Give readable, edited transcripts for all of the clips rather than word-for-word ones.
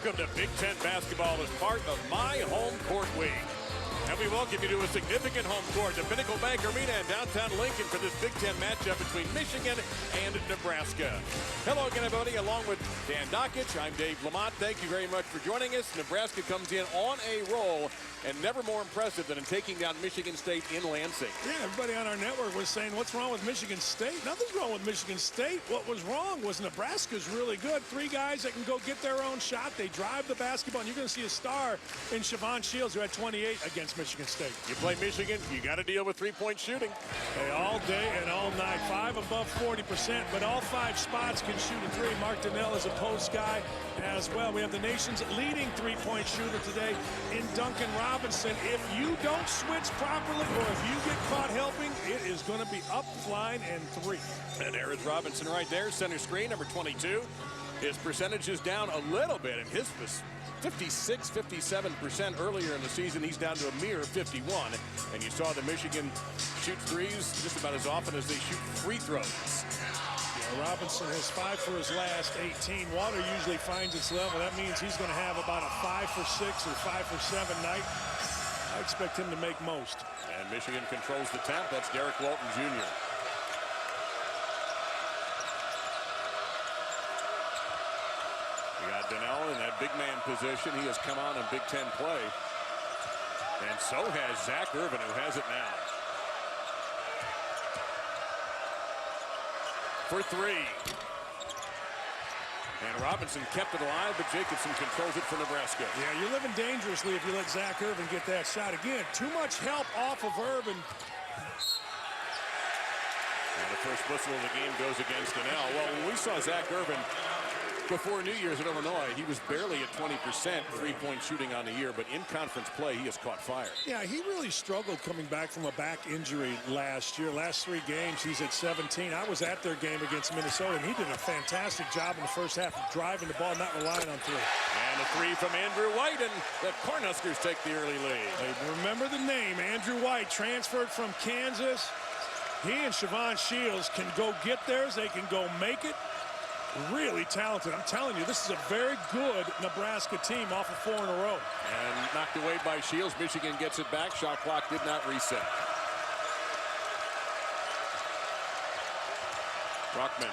Welcome to Big Ten basketball as part of My Home Court Week. And we welcome you to a significant home court, the Pinnacle Bank Arena in downtown Lincoln for this Big Ten matchup between Michigan and Nebraska. Hello again, everybody. Along with Dan Dockich, I'm Dave Lamont. Thank you very much for joining us. Nebraska comes in on a roll, and never more impressive than in taking down Michigan State in Lansing. Yeah, everybody on our network was saying, what's wrong with Michigan State? Nothing's wrong with Michigan State. What was wrong was Nebraska's really good. Three guys that can go get their own shot. They drive the basketball, and you're going to see a star in Siobhan Shields, who had 28 against Michigan State. You play Michigan, you got to deal with three-point shooting. Hey, all day and all night. 5 above 40%, but all 5 spots can shoot a three. Mark Donnell is a post guy as well. We have the nation's leading three-point shooter today in Duncan Robinson. If you don't switch properly or if you get caught helping, it is going to be up, flying, and 3. And there is Robinson right there, center screen, number 22. His percentage is down a little bit, and his was 56, 57% earlier in the season. He's down to a mere 51. And you saw the Michigan shoot threes just about as often as they shoot free throws. Yeah, Robinson has 5 for his last 18. Water usually finds its level. That means he's going to have about a 5 for 6 or 5 for 7 night. I expect him to make most. And Michigan controls the tap. That's Derek Walton Jr. We got Donnell in that big man position. He has come on in Big Ten play. And so has Zach Irvin, who has it now. For 3. And Robinson kept it alive, but Jacobson controls it for Nebraska. Yeah, you're living dangerously if you let Zach Irvin get that shot. Again, too much help off of Irvin. And the first whistle of the game goes against Donnell. Well, when we saw Zach Irvin before New Year's at Illinois, he was barely at 20% three-point shooting on the year, but in conference play, he has caught fire. Yeah, he really struggled coming back from a back injury last year. Last 3 games, he's at 17. I was at their game against Minnesota, and he did a fantastic job in the first half of driving the ball, not relying on 3. And a 3 from Andrew White, and the Cornhuskers take the early lead. Hey, remember the name, Andrew White, transferred from Kansas. He and Siobhan Shields can go get theirs. They can go make it. Really talented. I'm telling you, this is a very good Nebraska team off of 4 in a row. And knocked away by Shields. Michigan gets it back. Shot clock did not reset. Rockman.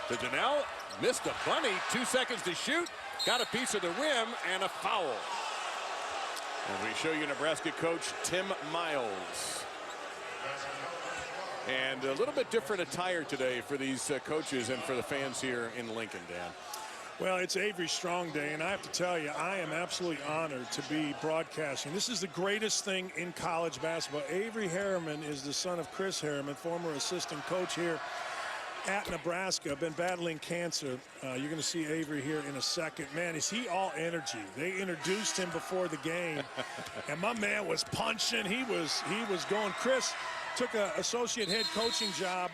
To Donnell. Missed a bunny. 2 seconds to shoot. Got a piece of the rim and a foul. And we show you Nebraska coach Tim Miles. And a little bit different attire today for these coaches and for the fans here in Lincoln, Dan. Well, it's Avery Strong Day, and I have to tell you, I am absolutely honored to be broadcasting. This is the greatest thing in college basketball. Avery Harriman is the son of Chris Harriman, former assistant coach here at Nebraska. Been battling cancer. You're going to see Avery here in a second. Man, is he all energy. They introduced him before the game, and my man was punching. He was going. Chris took an associate head coaching job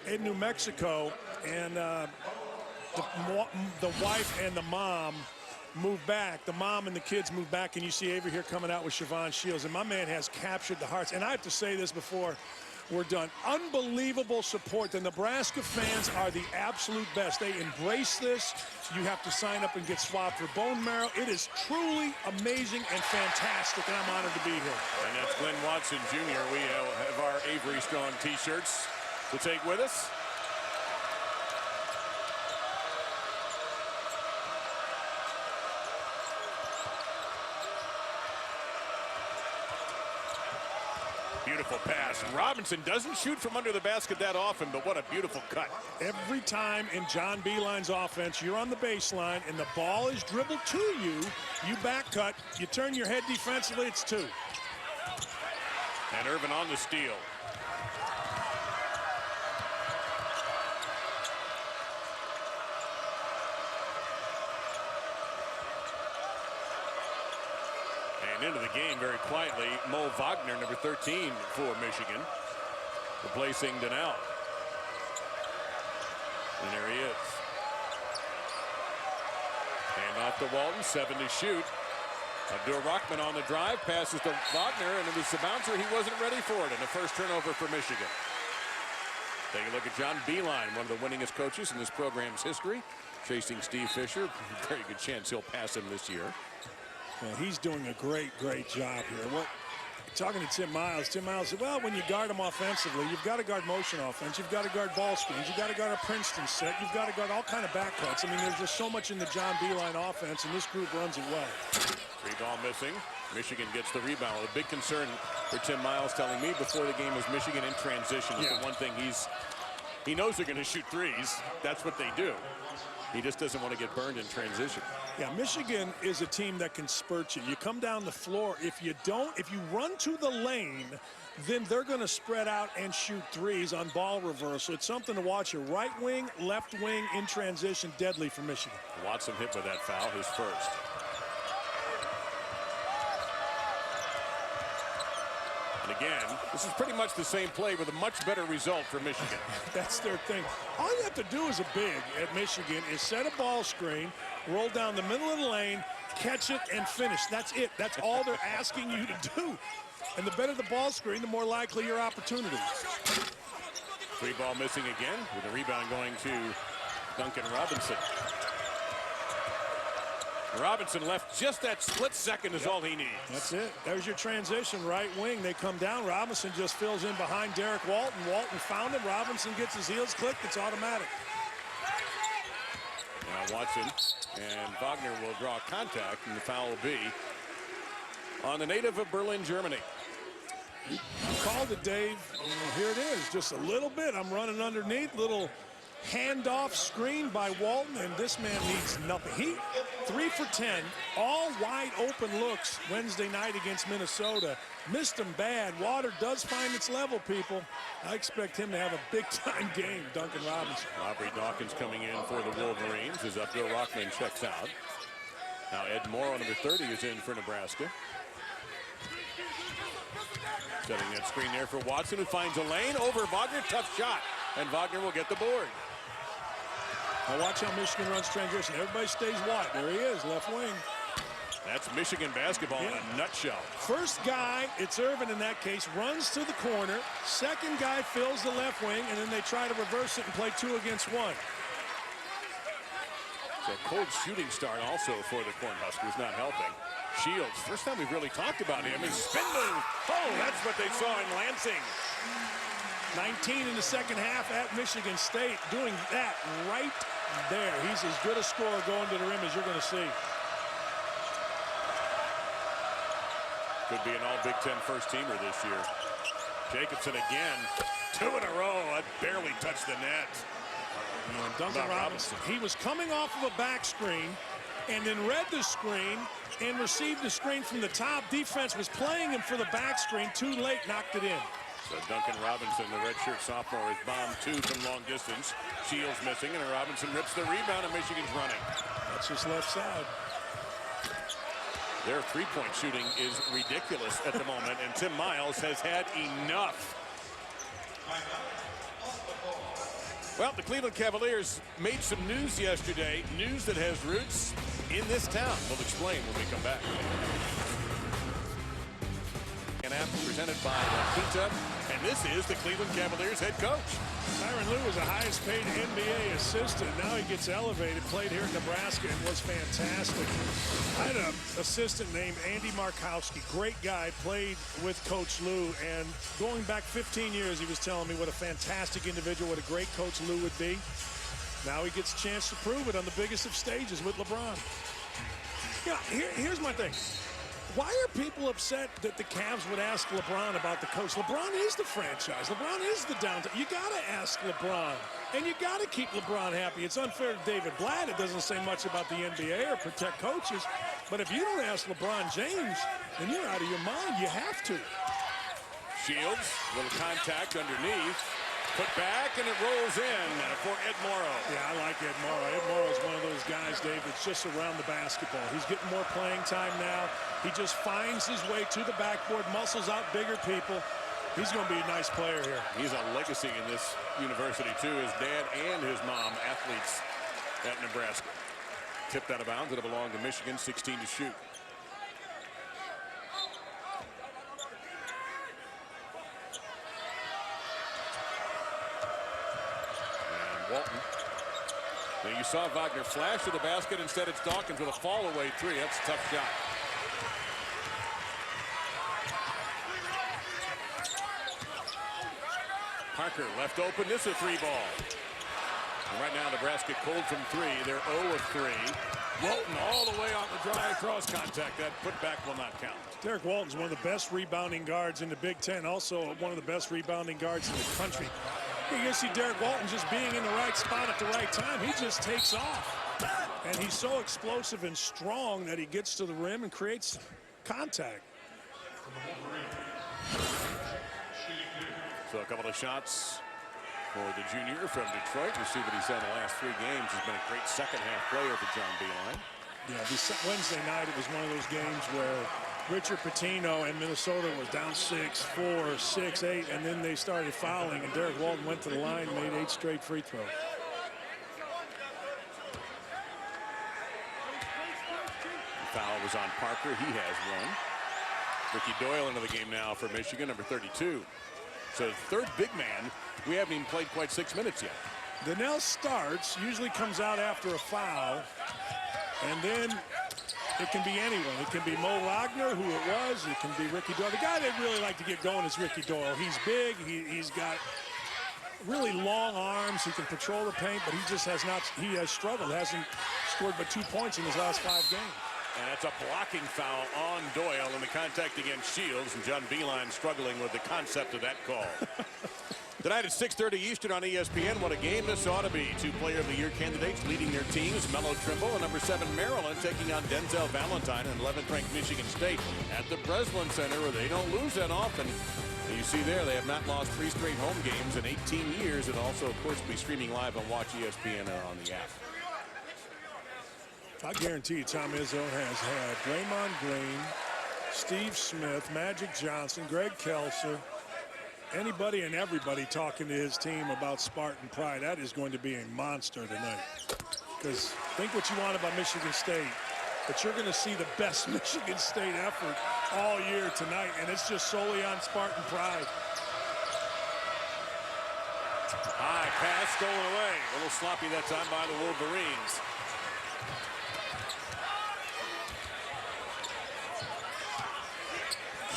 in New Mexico, and the wife and the mom moved back. The mom and the kids moved back, and you see Avery here coming out with Siobhan Shields, and my man has captured the hearts. And I have to say this before we're done. Unbelievable support. The Nebraska fans are the absolute best. They embrace this. You have to sign up and get swabbed for bone marrow. It is truly amazing and fantastic, and I'm honored to be here. And that's Glenn Watson Jr. We have our Avery Strong T-shirts to take with us. Beautiful pass. And Robinson doesn't shoot from under the basket that often, but what a beautiful cut. Every time in John Beilein's offense, you're on the baseline and the ball is dribbled to you, you back cut, you turn your head defensively, it's 2. And Irvin on the steal. Into the game very quietly, Mo Wagner, number 13 for Michigan, replacing Donnell. And there he is. Hand off to Walton, 7 to shoot. Abdur Rahman on the drive, passes to Wagner, and it was the bouncer. He wasn't ready for it, and the first turnover for Michigan. Take a look at John Beeline, one of the winningest coaches in this program's history, chasing Steve Fisher. Very good chance he'll pass him this year. Well, he's doing a great job here. Talking to Tim Miles said, well, when you guard them offensively, you've got to guard motion offense. You've got to guard ball screens. You've got to guard a Princeton set. You've got to guard all kind of back cuts. I mean, there's just so much in the John Beeline offense, and this group runs it well. 3 ball missing. Michigan gets the rebound. A big concern for Tim Miles telling me before the game is Michigan in transition. It's the one thing he knows they're going to shoot threes. That's what they do. He just doesn't want to get burned in transition. Yeah, Michigan is a team that can spurt you. You come down the floor. If you run to the lane, then they're going to spread out and shoot threes on ball reversal. It's something to watch. Your right wing, left wing in transition, deadly for Michigan. Watson hit with that foul, his first. And again, this is pretty much the same play with a much better result for Michigan. That's their thing. All you have to do as a big at Michigan is set a ball screen, roll down the middle of the lane, catch it, and finish. That's it. That's all they're asking you to do. And the better the ball screen, the more likely your opportunity. 3 ball missing again, with a rebound going to Duncan Robinson. Robinson left just that split second is all he needs. That's it. There's your transition, right wing. They come down. Robinson just fills in behind Derek Walton. Walton found him. Robinson gets his heels clicked. It's automatic. Now Watson and Wagner will draw contact, and the foul will be on the native of Berlin, Germany. You called it, Dave. Here it is. Just a little bit. I'm running underneath. Little handoff screen by Walton, and this man needs nothing. He 3 for 10, all wide open looks Wednesday night against Minnesota. Missed them bad. Water does find its level, people. I expect him to have a big-time game, Duncan Robinson. Aubrey Dawkins coming in for the Wolverines as Abdul Rahman checks out. Now Ed Morrow, number 30, is in for Nebraska. Setting that screen there for Watson, who finds a lane over Wagner. Tough shot, and Wagner will get the board. Now watch how Michigan runs transition. Everybody stays wide. There he is, left wing. That's Michigan basketball in a nutshell. First guy, it's Irvin in that case, runs to the corner. Second guy fills the left wing, and then they try to reverse it and play 2 against 1. So cold shooting start also for the Cornhuskers, not helping. Shields, first time we've really talked about him, is spin move. Oh, that's what they saw in Lansing. 19 in the second half at Michigan State, doing that right there. He's as good a scorer going to the rim as you're going to see. Could be an all-Big Ten first-teamer this year. Jacobson again, 2 in a row. That barely touched the net. And Duncan Robinson, he was coming off of a back screen and then read the screen and received the screen from the top. Defense was playing him for the back screen. Too late, knocked it in. So Duncan Robinson, the redshirt sophomore, is bombed 2 from long distance. Shields missing, and Robinson rips the rebound, and Michigan's running. That's just left side. Their three-point shooting is ridiculous at the moment, and Tim Miles has had enough. Well, the Cleveland Cavaliers made some news yesterday, news that has roots in this town. We'll explain when we come back. An app presented by La Quinta, and this is the Cleveland Cavaliers head coach. Tyronn Lue was the highest paid NBA assistant. Now he gets elevated, played here in Nebraska, and was fantastic. I had an assistant named Andy Markowski, great guy, played with Coach Lue, and going back 15 years, he was telling me what a fantastic individual, what a great coach Lue would be. Now he gets a chance to prove it on the biggest of stages with LeBron. Yeah, here's my thing. Why are people upset that the Cavs would ask LeBron about the coach? LeBron is the franchise. LeBron is the downtown. You got to ask LeBron, and you got to keep LeBron happy. It's unfair to David Blatt. It doesn't say much about the NBA or protect coaches. But if you don't ask LeBron James, then you're out of your mind. You have to. Shields, little contact underneath. Put back, and it rolls in for Ed Morrow. Yeah, I like Ed Morrow. Ed Morrow is one of those guys, Dave, that's just around the basketball. He's getting more playing time now. He just finds his way to the backboard, muscles out bigger people. He's going to be a nice player here. He's a legacy in this university, too. His dad and his mom, athletes at Nebraska. Tipped out of bounds. It'll belong to Michigan, 16 to shoot. Walton. Now you saw Wagner flash to the basket. Instead, it's Dawkins with a fall-away three. That's a tough shot. Parker left open. This is a three ball. And right now, Nebraska cold from three. They're 0 of 3. Walton all the way on the drive, cross contact. That putback will not count. Derek Walton's one of the best rebounding guards in the Big Ten. Also one of the best rebounding guards in the country. You can see Derek Walton just being in the right spot at the right time. He just takes off. And he's so explosive and strong that he gets to the rim and creates contact. So a couple of shots for the junior from Detroit. You see what he's done the last 3 games. He's been a great second-half player for John Beilein. Yeah, this Wednesday night, it was one of those games where Richard Pitino and Minnesota was down 6, 4, 6, 8, and then they started fouling, and Derek Walton went to the line and made 8 straight free throws. The foul was on Parker. He has one. Ricky Doyle into the game now for Michigan, number 32. So the third big man. We haven't even played quite 6 minutes yet. Donnell starts, usually comes out after a foul, and then it can be anyone. It can be Mo Wagner, who it was. It can be Ricky Doyle. The guy they'd really like to get going is Ricky Doyle. He's big. He's got really long arms. He can patrol the paint, but he just has not. He has struggled. Hasn't scored but 2 points in his last 5 games. And that's a blocking foul on Doyle in the contact against Shields. And John Beilein struggling with the concept of that call. Tonight at 6:30 Eastern on ESPN. What a game this ought to be. 2 Player of the Year candidates leading their teams. Melo Trimble and number 7 Maryland taking on Denzel Valentine and 11th ranked Michigan State at the Breslin Center, where they don't lose that often. And you see there, they have not lost 3 straight home games in 18 years. And also, of course, be streaming live on Watch ESPN on the app. I guarantee you Tom Izzo has had Draymond Green, Steve Smith, Magic Johnson, Greg Kelser, anybody and everybody talking to his team about Spartan pride. That is going to be a monster tonight. Because think what you want about Michigan State, but you're going to see the best Michigan State effort all year tonight, and it's just solely on Spartan pride. High pass stolen away. A little sloppy that time by the Wolverines.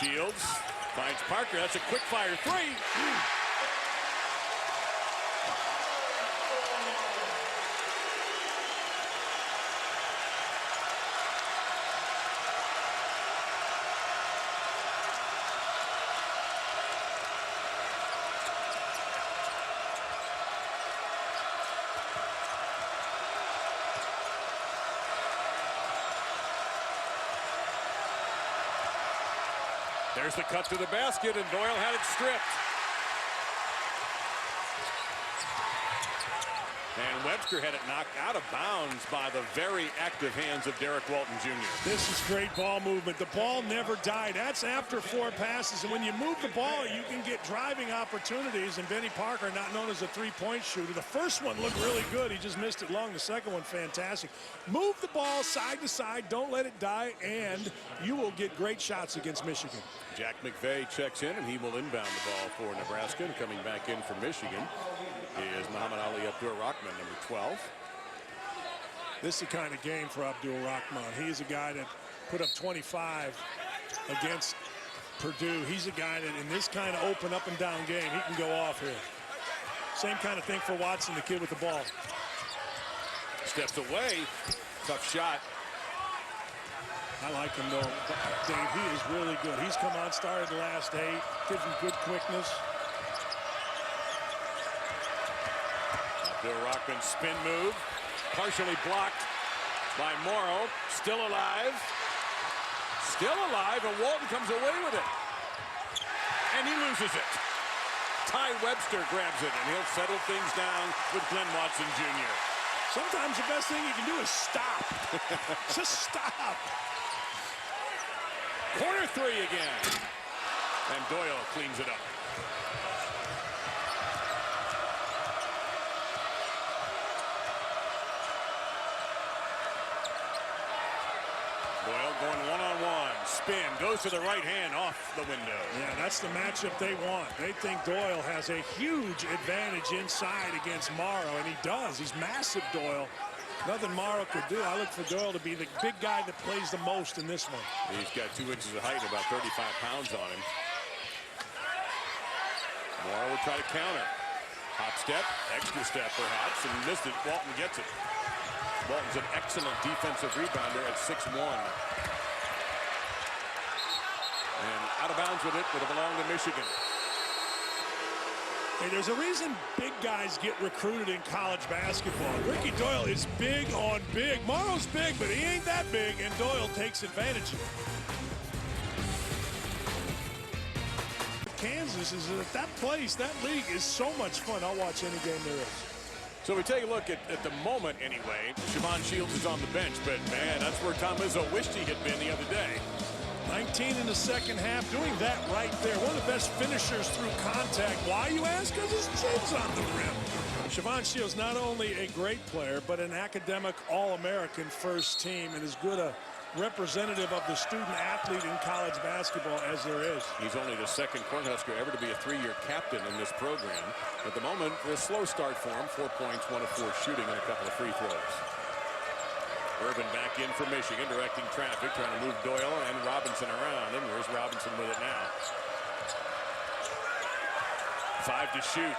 Shields finds Parker. That's a quick fire 3. There's the cut to the basket, and Doyle had it stripped. And Webster had it knocked out of bounds by the very active hands of Derek Walton Jr. This is great ball movement. The ball never died. That's after 4 passes. And when you move the ball, you can get driving opportunities. And Benny Parker, not known as a 3-point shooter. The first one looked really good. He just missed it long. The second one, fantastic. Move the ball side to side. Don't let it die. And you will get great shots against Michigan. Jack McVeigh checks in, and he will inbound the ball for Nebraska. And coming back in for Michigan is Muhammad Ali Abdur-Rahman, number 12. This is the kind of game for Abdur-Rahman. He's a guy that put up 25 against Purdue. He's a guy that in this kind of open up and down game, he can go off here. Same kind of thing for Watson, the kid with the ball. Steps away. Tough shot. I like him, though. Dave, he is really good. He's come on, started the last 8, gives him good quickness. Abdur-Rahman spin move, partially blocked by Morrow. Still alive. Still alive, and Walton comes away with it. And he loses it. Ty Webster grabs it, and he'll settle things down with Glenn Watson Jr. Sometimes the best thing you can do is stop. Just stop. Corner 3 again. And Doyle cleans it up. Doyle going one-on-one. spin. Goes to the right hand, off the window. Yeah, that's the matchup they want. They think Doyle has a huge advantage inside against Morrow, and he does. He's massive, Doyle. Nothing Morrow could do. I look for Doyle to be the big guy that plays the most in this one. He's got 2 inches of height and about 35 pounds on him. Morrow will try to counter. Hop step, extra step perhaps, and missed it. Walton gets it. Walton's an excellent defensive rebounder at 6'1". And out of bounds with it, but it belonged to Michigan. Hey, there's a reason big guys get recruited in college basketball. Ricky Doyle is big on big. Morrow's big, but he ain't that big, and Doyle takes advantage of it. Kansas is that place, that league is so much fun. I'll watch any game there is. So we take a look at the moment anyway. Siobhan Shields is on the bench, but man, that's where Tom Izzo wished he had been the other day. 19 in the second half, doing that right there. One of the best finishers through contact. Why, you ask? Because his chin's on the rim. Siobhan Shields, not only a great player, but an academic All-American first team, and as good a representative of the student athlete in college basketball as there is. He's only the second Cornhusker ever to be a 3-year captain in this program. At the moment, a slow start for him. 4 points, 1 of 4 shooting, and a couple of free throws. Irvin back in for Michigan, directing traffic, trying to move Doyle and Robinson around. And there's Robinson with it now. 5 to shoot.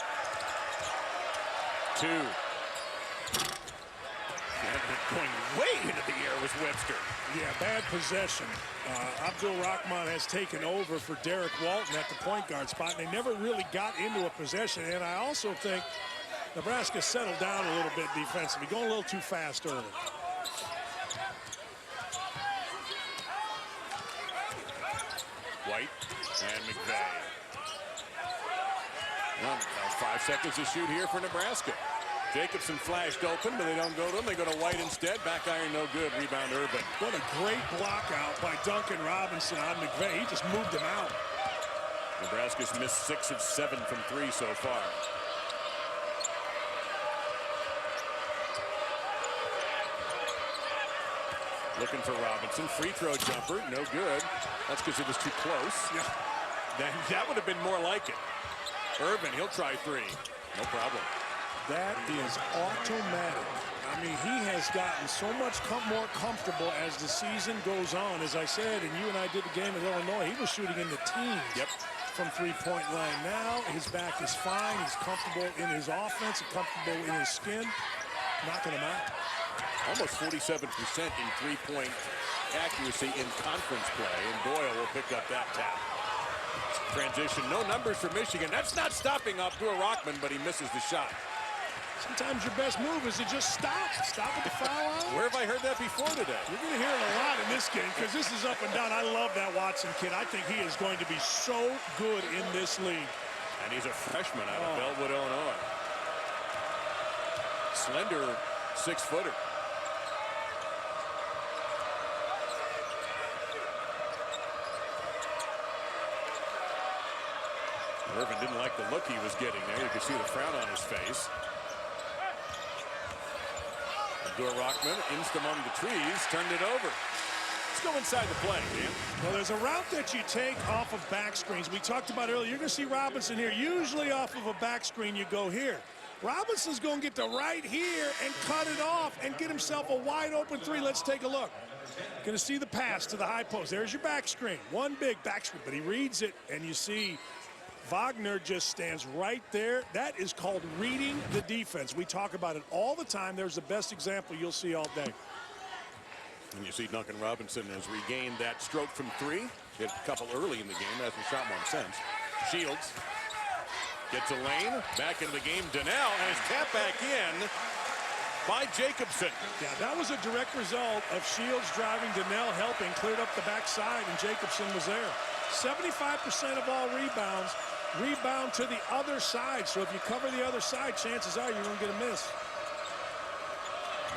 2. And going way into the air was Webster. Yeah, bad possession. Abdul Rahman has taken over for Derek Walton at the point guard spot, and they never really got into a possession. And I also think Nebraska settled down a little bit defensively, going a little too fast early. White and McVeigh. Well, 5 seconds to shoot here for Nebraska. Jacobson flashed open, but they don't go to him. They go to White instead. Back iron, no good. Rebound, Irvin. What a great block out by Duncan Robinson on McVeigh. He just moved him out. Nebraska's missed 6 of 7 from 3 so far. Looking for Robinson. Free throw jumper, no good. That's because it was too close. Yeah. That would have been more like it. Irvin, he'll try 3. No problem. That is automatic. I mean, he has gotten so much more comfortable as the season goes on. As I said, and you and I did the game at Illinois, he was shooting in the teens from three-point line. Now his back is fine. He's comfortable in his offense, comfortable in his skin. Knocking him out. Almost 47% in three-point accuracy in conference play, and Doyle will pick up that tap. Transition, no numbers for Michigan. That's not stopping Abdul Rahman, but he misses the shot. Sometimes your best move is to just stop. Stop at the foul line. Where have I heard that before today? You're going to hear it a lot in this game because this is up and down. I love that Watson kid. I think he is going to be so good in this league. And he's a freshman out of Bellwood, Illinois. Slender 6-footer. Irvin didn't like the look he was getting there. You could see the frown on his face. Abdul Rahman, inst among the trees, turned it over. Let's go inside the play, Dan. Well, there's a route that you take off of back screens. We talked about earlier. You're going to see Robinson here. Usually off of a back screen, you go here. Robinson's going to get to right here and cut it off and get himself a wide open 3. Let's take a look. Going to see the pass to the high post. There's your back screen. One big back screen, but he reads it, and you see Wagner just stands right there. That is called reading the defense. We talk about it all the time. There's the best example you'll see all day. And you see Duncan Robinson has regained that stroke from 3. Hit a couple early in the game. Hasn't shot one since. Shields gets a lane. Back into the game. Donnell and his tap back in by Jacobson. Yeah, that was a direct result of Shields driving, Donnell helping, cleared up the backside, and Jacobson was there. 75% of all rebounds rebound to the other side. So if you cover the other side, chances are you're going to get a miss.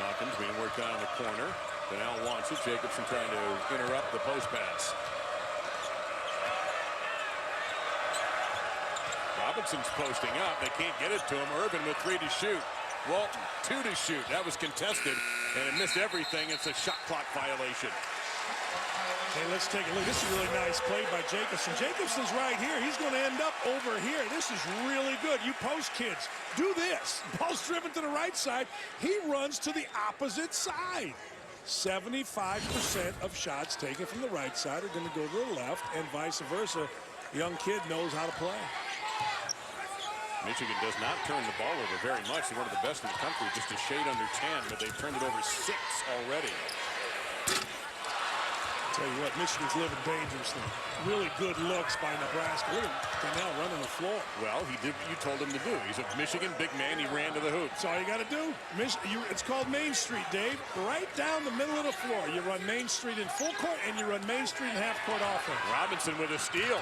Dawkins being worked on in the corner. Donnell wants it. Jacobson trying to interrupt the post pass. Robinson's posting up. They can't get it to him. Irvin with 3 to shoot. Walton 2 to shoot. That was contested, and it missed everything. It's a shot clock violation. Hey, let's take a look. This is a really nice play by Jacobson. Jacobson's right here. He's going to end up over here. This is really good. You post kids, do this. Ball's driven to the right side. He runs to the opposite side. 75% of shots taken from the right side are going to go to the left, and vice versa. Young kid knows how to play. Michigan does not turn the ball over very much. They're one of the best in the country, just a shade under 10, but they've turned it over 6 already. Tell you what, Michigan's living dangerously. Really good looks by Nebraska. Look at Donnell running the floor. Well, he did what you told him to do. He's a Michigan big man. He ran to the hoop. That's all you got to do. It's called Main Street, Dave. Right down the middle of the floor. You run Main Street in full court, and you run Main Street in half-court offense. Robinson with a steal.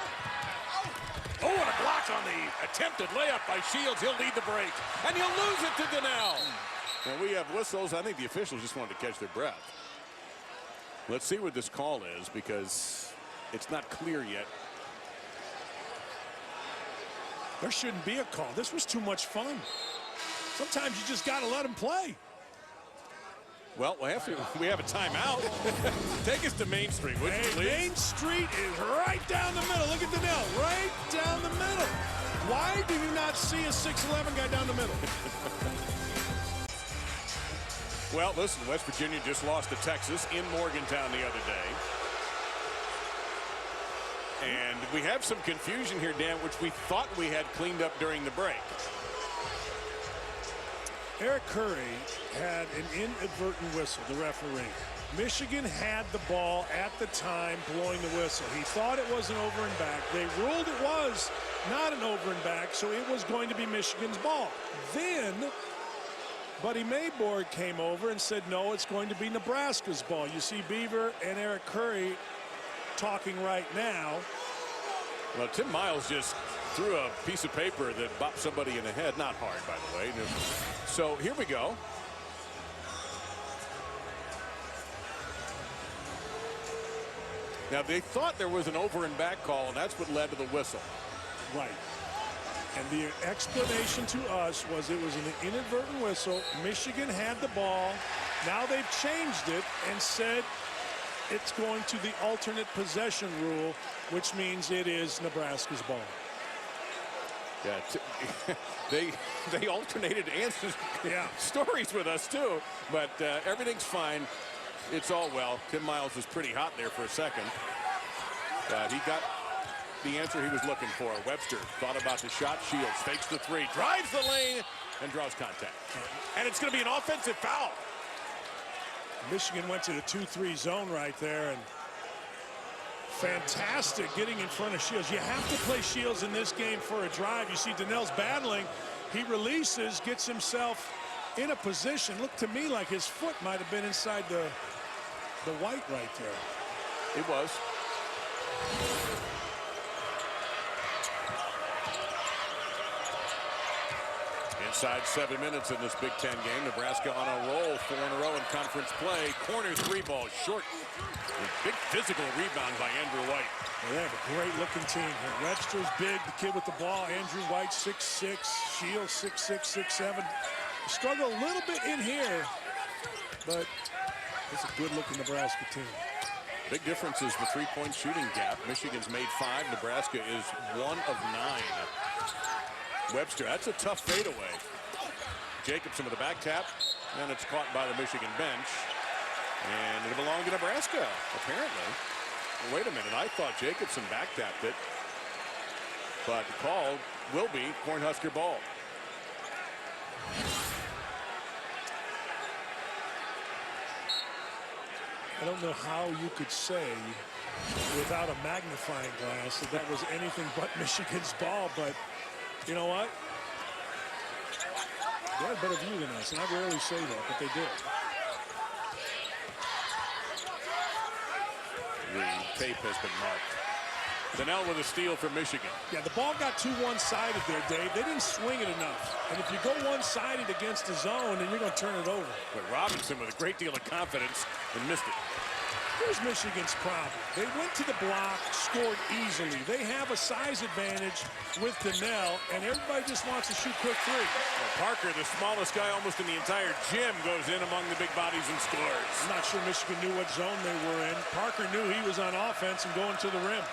Oh, and a block on the attempted layup by Shields. He'll lead the break, and he'll lose it to Donnell. Now we have whistles. I think the officials just wanted to catch their breath. Let's see what this call is, because it's not clear yet. There shouldn't be a call. This was too much fun. Sometimes you just got to let them play. Well, we have a timeout. Take us to Main Street, would you please? Main Street is right down the middle. Look at Donnell, right down the middle. Why do you not see a 6'11" guy down the middle? Well, listen, West Virginia just lost to Texas in Morgantown the other day. And we have some confusion here, Dan, which we thought we had cleaned up during the break. Eric Curry had an inadvertent whistle, the referee. Michigan had the ball at the time blowing the whistle. He thought it was an over and back. They ruled it was not an over and back, so it was going to be Michigan's ball. Then Buddy Mayborg came over and said, no, it's going to be Nebraska's ball. You see Beaver and Eric Curry talking right now. Well, Tim Miles just threw a piece of paper that bopped somebody in the head. Not hard, by the way. So here we go. Now, they thought there was an over and back call, and that's what led to the whistle. Right. And the explanation to us was it was an inadvertent whistle. Michigan had the ball. Now they've changed it and said it's going to the alternate possession rule, which means it is Nebraska's ball. Yeah, they alternated answers, stories with us too, but everything's fine. It's all well. Tim Miles was pretty hot there for a second. He got the answer he was looking for. Webster thought about the shot. Shields fakes the three, drives the lane, and draws contact. And it's going to be an offensive foul. Michigan went to the 2-3 zone right there, and fantastic getting in front of Shields. You have to play Shields in this game for a drive. You see Donnell's battling. He releases, gets himself in a position. Looked to me like his foot might have been inside the white right there. It was. Inside 7 minutes in this Big Ten game. Nebraska on a roll, 4 in a row in conference play. Corner three ball short. A big physical rebound by Andrew White. Well, they have a great looking team here. Webster's big, the kid with the ball. Andrew White 6'6", Shields 6'6", 6'7". Struggle a little bit in here, but it's a good looking Nebraska team. Big difference is the three-point shooting gap. Michigan's made 5. Nebraska is 1 of 9. Webster, that's a tough fadeaway. Jacobson with a back tap, and it's caught by the Michigan bench. And it'll belong to Nebraska, apparently. Well, wait a minute, I thought Jacobson back tapped it. But the call will be Cornhusker ball. I don't know how you could say without a magnifying glass that was anything but Michigan's ball, but you know what? They had a better view than us, and I rarely say that, but they did. The tape has been marked. Donnell with a steal for Michigan. Yeah, the ball got too one-sided there, Dave. They didn't swing it enough. And if you go one-sided against the zone, then you're going to turn it over. But Robinson with a great deal of confidence and missed it. Here's Michigan's problem. They went to the block, scored easily. They have a size advantage with Donnell, and everybody just wants to shoot quick three. Well, Parker, the smallest guy almost in the entire gym, goes in among the big bodies and scores. I'm not sure Michigan knew what zone they were in. Parker knew he was on offense and going to the rim.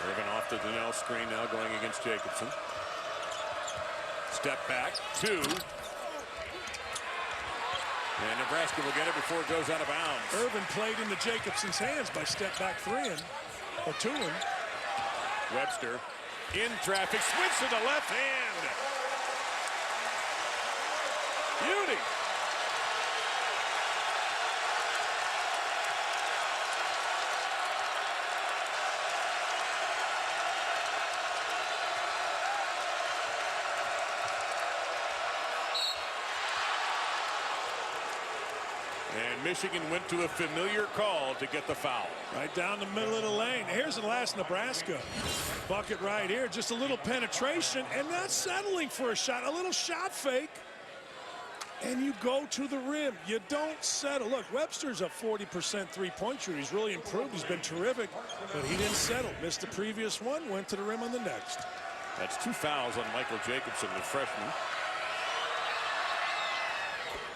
Irvin off the Donnell screen now going against Jacobson. Step back, 2. And Nebraska will get it before it goes out of bounds. Irvin played into Jacobson's hands by step back 3-ing or 2-ing. Webster in traffic, switch to the left hand. Beauty. And Michigan went to a familiar call to get the foul. Right down the middle of the lane. Here's the last Nebraska bucket right here. Just a little penetration and not settling for a shot. A little shot fake. And you go to the rim. You don't settle. Look, Webster's a 40% three-point shooter. He's really improved. He's been terrific. But he didn't settle. Missed the previous one. Went to the rim on the next. That's 2 fouls on Michael Jacobson, the freshman.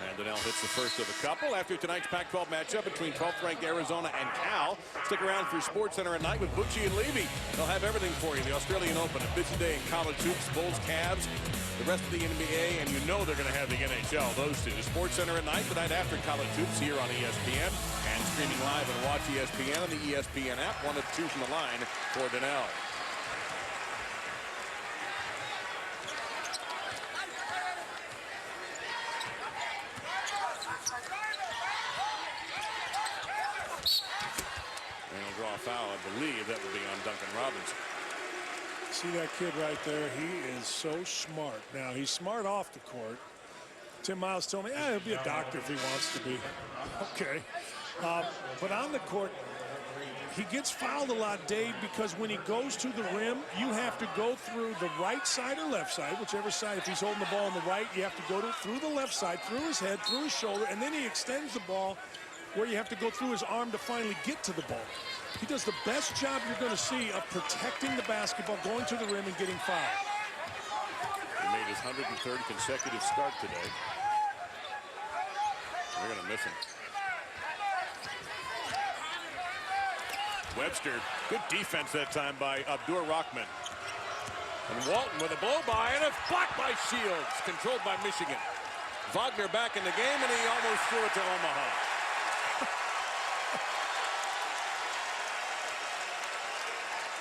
And Donnell hits the first of a couple after tonight's Pac-12 matchup between 12th-ranked Arizona and Cal. Stick around for SportsCenter at night with Bucci and Levy. They'll have everything for you. The Australian Open, a busy day in college hoops, Bulls, Cavs, the rest of the NBA, and you know they're going to have the NHL. Those two. SportsCenter at night, the night after college hoops here on ESPN, and streaming live and watch ESPN on the ESPN app. 1 of 2 from the line for Donnell. Draw a foul, I believe that will be on Duncan Robinson. See that kid right there? He is so smart. Now, he's smart off the court. Tim Miles told me, he'll be a doctor if he wants to be. Okay. But on the court, he gets fouled a lot, Dave, because when he goes to the rim, you have to go through the right side or left side, whichever side. If he's holding the ball on the right, you have to go through the left side, through his head, through his shoulder, and then he extends the ball where you have to go through his arm to finally get to the ball. He does the best job you're going to see of protecting the basketball, going to the rim, and getting fouled. He made his 103rd consecutive start today. They're going to miss him. Webster, good defense that time by Abdur Rahman. And Walton with a blow-by, and it's blocked by Shields, controlled by Michigan. Wagner back in the game, and he almost threw it to Omaha.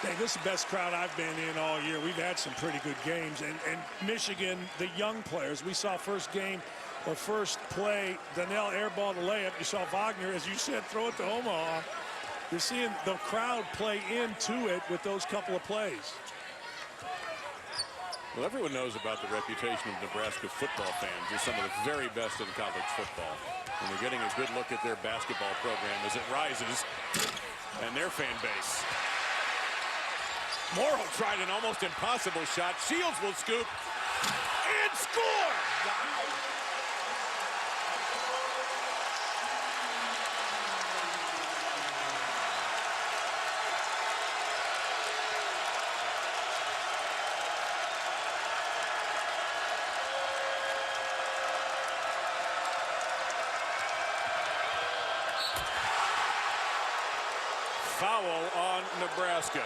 Hey, this is the best crowd I've been in all year. We've had some pretty good games. And Michigan, the young players, we saw first game or first play, Donnell airball the layup. You saw Wagner, as you said, throw it to Omaha. You're seeing the crowd play into it with those couple of plays. Well, everyone knows about the reputation of Nebraska football fans. They're some of the very best in college football. And they're getting a good look at their basketball program as it rises and their fan base. Morrow tried an almost impossible shot. Shields will scoop and score! Foul on Nebraska.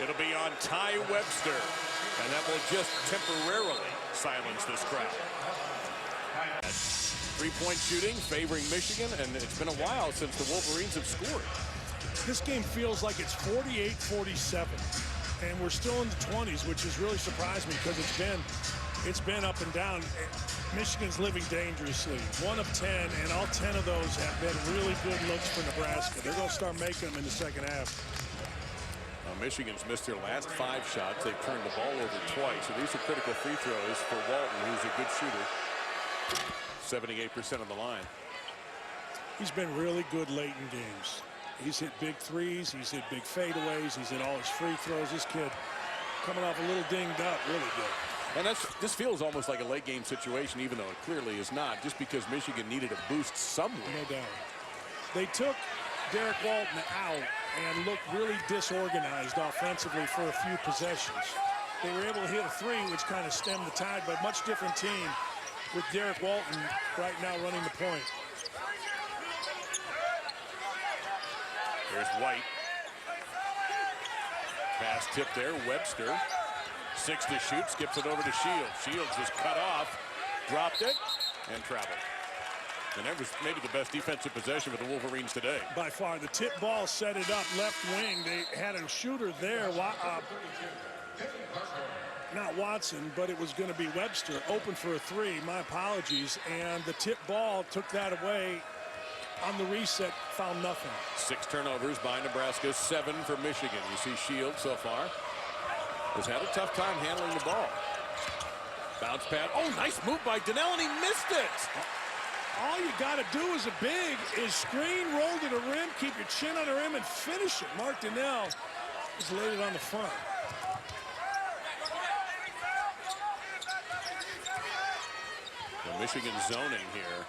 It'll be on Ty Webster, and that will just temporarily silence this crowd. Three-point shooting favoring Michigan, and it's been a while since the Wolverines have scored. This game feels like it's 48-47, and we're still in the 20s, which has really surprised me because it's been up and down. Michigan's living dangerously. 1 of 10, and all 10 of those have been really good looks for Nebraska. They're going to start making them in the second half. Michigan's missed their last 5 shots. They've turned the ball over twice. So these are critical free throws for Walton, who's a good shooter. 78% of the line. He's been really good late in games. He's hit big threes. He's hit big fadeaways. He's hit all his free throws. This kid coming off a little dinged up, really good. And this feels almost like a late game situation, even though it clearly is not, just because Michigan needed a boost somewhere. No doubt. They took Derek Walton out and looked really disorganized offensively for a few possessions. They were able to hit a three, which kind of stemmed the tide, but a much different team with Derek Walton right now running the point. Here's White. Pass tip there, Webster. 6 to shoot, skips it over to Shields. Shields was cut off, dropped it, and traveled. And that was maybe the best defensive possession for the Wolverines today. By far, the tip ball set it up left wing. They had a shooter there. Not Watson, but it was going to be Webster, open for a three. My apologies. And the tip ball took that away on the reset, found nothing. 6 turnovers by Nebraska, 7 for Michigan. You see Shields so far has had a tough time handling the ball. Bounce pad. Oh, nice move by Donnell, and he missed it. All you got to do as a big is screen, roll to the rim, keep your chin on the rim, and finish it. Mark Donnell just laid it on the front. The Michigan zoning here.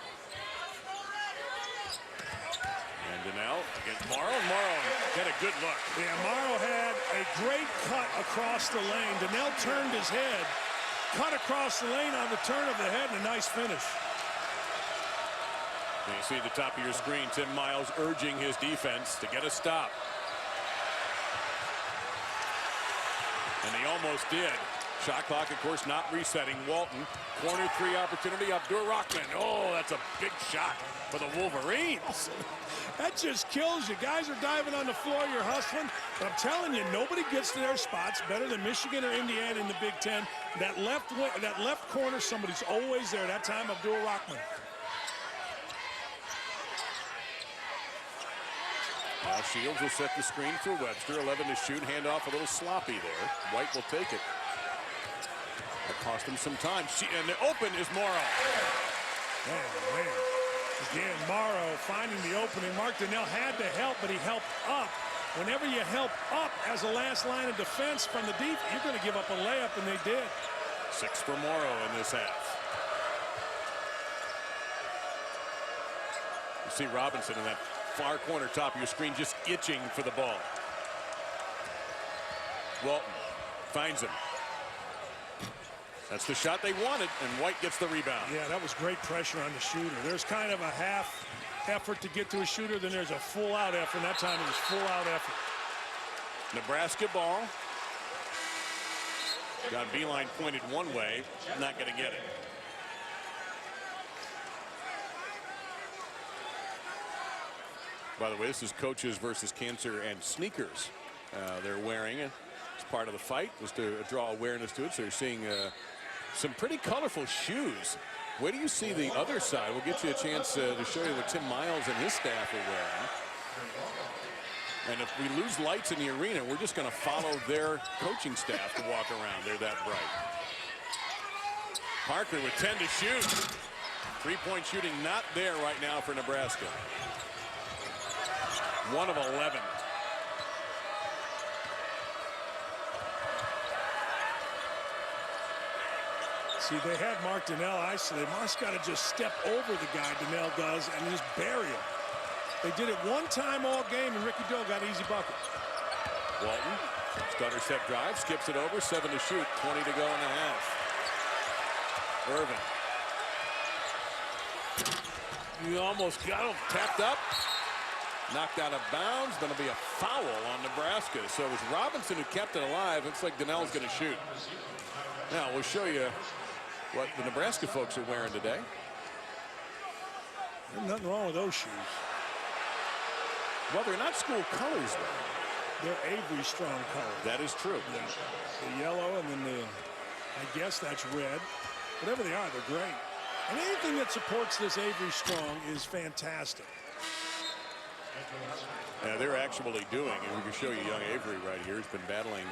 And Donnell against Morrow. Morrow get a good look. Yeah, Morrow had a great cut across the lane. Donnell turned his head, cut across the lane on the turn of the head, and a nice finish. And you see at the top of your screen, Tim Miles urging his defense to get a stop. And he almost did. Shot clock, of course, not resetting. Walton, corner three opportunity. Abdur-Rahman. Oh, that's a big shot for the Wolverines. That just kills you. Guys are diving on the floor. You're hustling. But I'm telling you, nobody gets to their spots better than Michigan or Indiana in the Big Ten. That left corner, somebody's always there. That time, Abdur-Rahman. Now Shields will set the screen for Webster. 11 to shoot. Handoff a little sloppy there. White will take it. That cost him some time. And the open is Morrow. Man. Again, Morrow finding the opening. Mark Donnell had to help, but he helped up. Whenever you help up as a last line of defense from the deep, you're going to give up a layup, and they did. 6 for Morrow in this half. You see Robinson in that far corner top of your screen just itching for the ball. Walton finds him. That's the shot they wanted, and White gets the rebound. Yeah, that was great pressure on the shooter. There's kind of a half effort to get to a shooter, then there's a full-out effort, and that time it was full-out effort. Nebraska ball. Got Beeline pointed one way, not going to get it. By the way, this is coaches versus cancer and sneakers. They're wearing it. It's part of the fight, was to draw awareness to it. So you're seeing some pretty colorful shoes. Where do you see the other side? We'll get you a chance to show you what Tim Miles and his staff are wearing. And if we lose lights in the arena, we're just going to follow their coaching staff to walk around. They're that bright. Parker with 10 to shoot. Three-point shooting not there right now for Nebraska. 1 of 11. See, they had Mark Donnell isolated. Mark's got to just step over the guy Donnell does and just bury him. They did it one time all game, and Ricky Doe got easy bucket. Walton, stutter step drive, skips it over, 7 to shoot, 20 to go in the half. Irvin. You almost got him, tapped up, knocked out of bounds. Going to be a foul on Nebraska. So it was Robinson who kept it alive. Looks like Donnell's going to shoot. Now we'll show you what the Nebraska folks are wearing today. There's nothing wrong with those shoes. Well, they're not school colors, though. They're Avery Strong colors. That is true. The yellow and then I guess that's red. Whatever they are, they're great. And anything that supports this Avery Strong is fantastic. Yeah, they're actually doing, and we can show you young Avery right here. He's been battling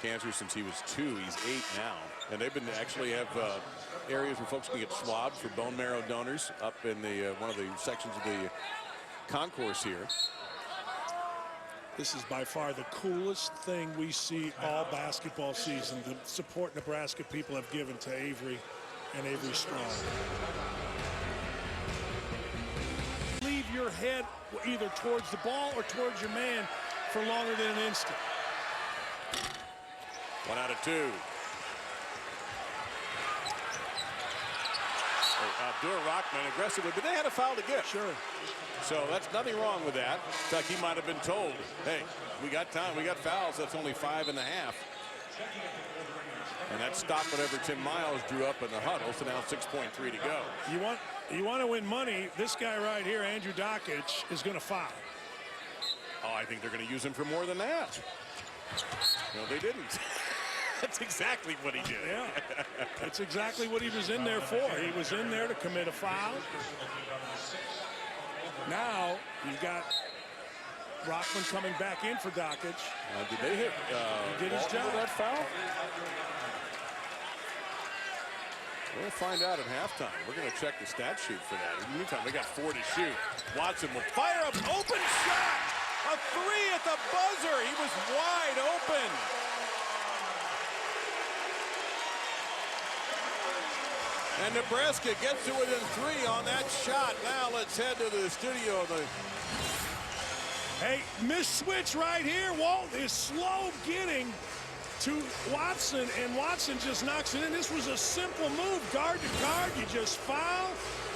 cancer since he was 2. He's 8 now. And they've been actually have areas where folks can get swabbed for bone marrow donors up in the one of the sections of the concourse here. This is by far the coolest thing we see all basketball season. The support Nebraska people have given to Avery and Avery Strong. Leave your head either towards the ball or towards your man for longer than an instant. 1 out of 2. Abdur-Rahman aggressively, but they had a foul to give. Sure. So that's nothing wrong with that. In fact, he might have been told, hey, we got time, we got fouls. That's only 5.5. And that stopped whatever Tim Miles drew up in the huddle. So now 6.3 to go. You want to win money. This guy right here, Andrew Dockich, is going to foul. Oh, I think they're going to use him for more than that. No, they didn't. That's exactly what he did. Yeah, that's exactly what he was in there for. He was in there to commit a foul. Now you've got Rahman coming back in for Dockich. Did they hit he did his job. with that foul? We'll find out at halftime. We're going to check the stat sheet for that. In the meantime, we got 4 to shoot. Watson will fire up, open shot! A 3 at the buzzer. He was wide open. And Nebraska gets to within 3 on that shot. Now let's head to the studio. Hey, missed switch right here. Walt is slow getting to Watson, and Watson just knocks it in. This was a simple move, guard to guard. You just foul.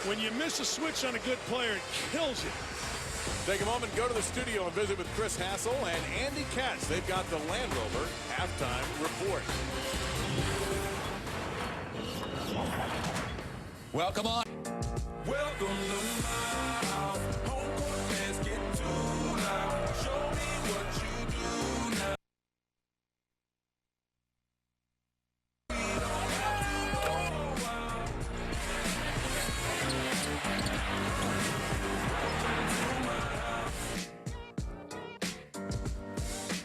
When you miss a switch on a good player, it kills you. Take a moment, go to the studio and visit with Chris Hassel and Andy Katz. They've got the Land Rover halftime report. Welcome on. Welcome to my house. Home court fans get too loud. Show me what you do now. We don't have to go wild.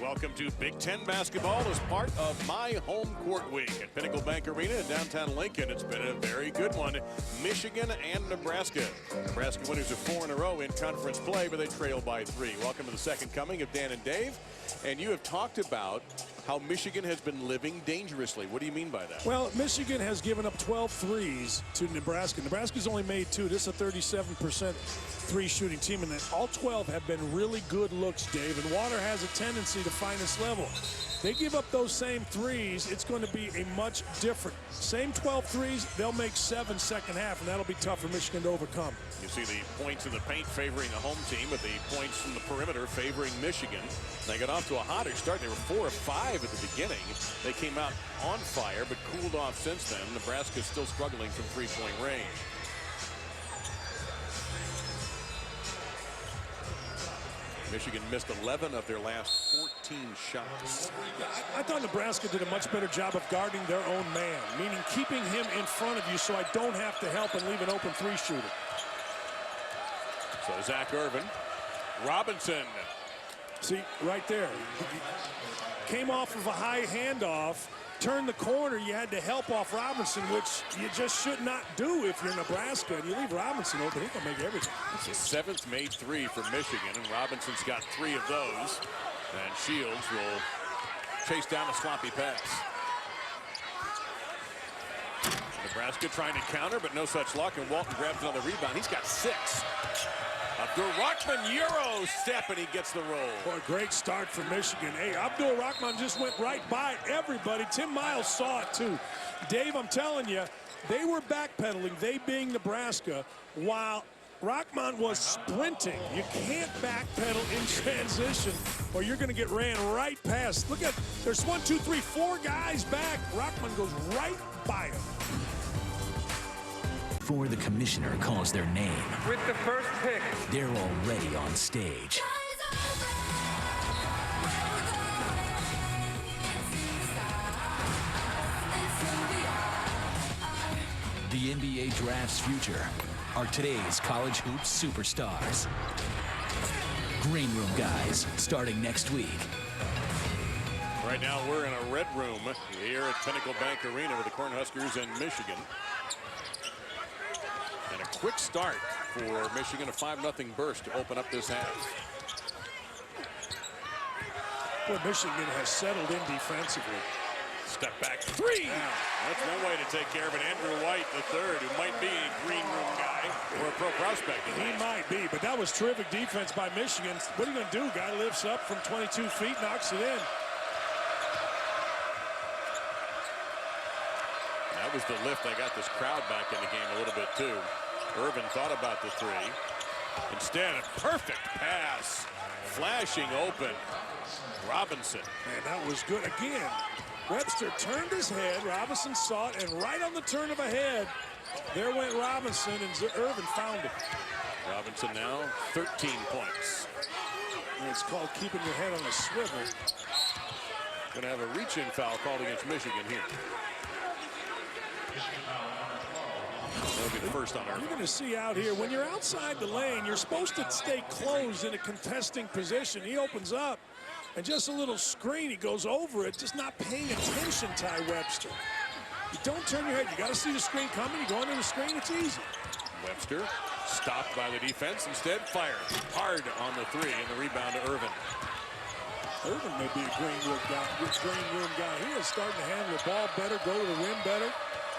Welcome to Big Ten basketball as part of My Home Court Week at Pinnacle Bank Arena in downtown Lincoln. It's been a very good one. Michigan and Nebraska. Nebraska winners are 4 in a row in conference play, but they trail by 3. Welcome to the second coming of Dan and Dave. And you have talked about how Michigan has been living dangerously. What do you mean by that? Well, Michigan has given up 12 threes to Nebraska. Nebraska's only made 2. This is a 37% three-shooting team, and then all 12 have been really good looks, Dave. And Water has a tendency to find this level. They give up those same threes, it's going to be a much different. Same 12 threes, they'll make 7 second half, and that'll be tough for Michigan to overcome. You see the points in the paint favoring the home team, but the points from the perimeter favoring Michigan. They got off to a hotter start. They were 4 of 5 at the beginning. They came out on fire, but cooled off since then. Nebraska's still struggling from three-point range. Michigan missed 11 of their last 14 shots. I thought Nebraska did a much better job of guarding their own man, meaning keeping him in front of you so I don't have to help and leave an open three-shooter. So Zach Irvin, Robinson. See, right there. Came off of a high handoff, turned the corner. You had to help off Robinson, which you just should not do if you're Nebraska. And you leave Robinson open, he can make everything. It's the 7th made 3 for Michigan, and Robinson's got 3 of those. And Shields will chase down a sloppy pass. Nebraska trying to counter, but no such luck, and Walton grabs another rebound. He's got 6. Abdur-Rahman Euro step, and he gets the roll. Boy, great start for Michigan. Hey, Abdur-Rahman just went right by everybody. Tim Miles saw it too. Dave, I'm telling you, they were backpedaling, they being Nebraska, while Rahman was sprinting. You can't backpedal in transition or you're going to get ran right past. Look at, there's 1, 2, 3, 4 guys back. Rahman goes right by him. Before the commissioner calls their name, with the first pick, they're already on stage. The NBA draft's future are today's college hoops superstars. Green Room Guys, starting next week. Right now, we're in a red room here at Pinnacle Bank Arena with the Cornhuskers and Michigan. And a quick start for Michigan, a 5-0 burst to open up this half. Boy, Michigan has settled in defensively. Step back three. Wow. That's one way to take care of it. Andrew White, the third, who might be a green room guy or a pro prospect. He might be, but that was terrific defense by Michigan. What are you going to do? Guy lifts up from 22 feet, knocks it in. That was the lift that got this crowd back in the game a little bit too. Irvin thought about the three. Instead, a perfect pass. Flashing open. Robinson. Man, that was good. Again, Webster turned his head. Robinson saw it, and right on the turn of a head, there went Robinson, and Irvin found it. Robinson now 13 points. And it's called keeping your head on a swivel. Going to have a reach-in foul called against Michigan here. That'll be the first on Irvin. You're going to see out here, when you're outside the lane, you're supposed to stay closed in a contesting position. He opens up, and just a little screen, he goes over it, just not paying attention, Ty Webster. You don't turn your head. You got to see the screen coming. You go into the screen, it's easy. Webster stopped by the defense, instead fired hard on the three, and the rebound to Irvin. Irvin may be a green room guy. He is starting to handle the ball better, go to the rim better,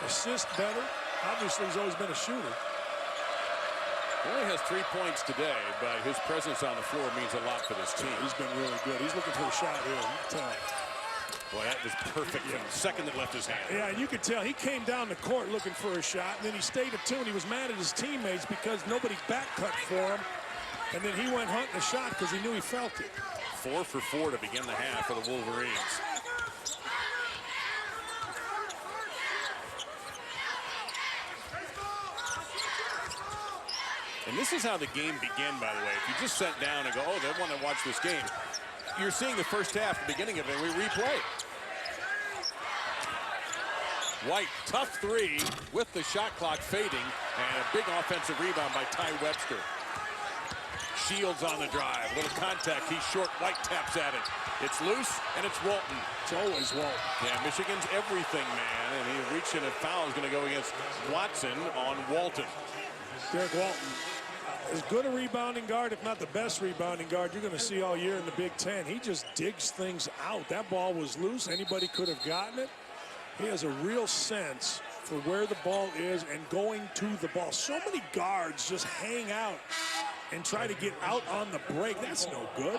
assist better. Obviously, he's always been a shooter. He only has 3 points today, but his presence on the floor means a lot for this team. He's been really good. He's looking for a shot here. You can tell. Boy, that was perfect from the second that left his hand. Yeah, and you could tell he came down the court looking for a shot, and then he stayed attuned. He was mad at his teammates because nobody back cut for him. And then he went hunting a shot because he knew he felt it. 4 for 4 to begin the half for the Wolverines. And this is how the game began, by the way. If you just sat down and go, oh, they want to watch this game, you're seeing the first half, the beginning of it, we replay. White, tough three with the shot clock fading, and a big offensive rebound by Ty Webster. Shields on the drive, little contact, he's short, White taps at it. It's loose, and it's Walton. It's always Walton. Yeah, Michigan's everything, man, and he reaching a foul is going to go against Watson on Walton. Derek Walton, as good a rebounding guard, if not the best rebounding guard you're going to see all year in the Big Ten. He just digs things out. That ball was loose. Anybody could have gotten it. He has a real sense for where the ball is and going to the ball. So many guards just hang out and try to get out on the break. That's no good.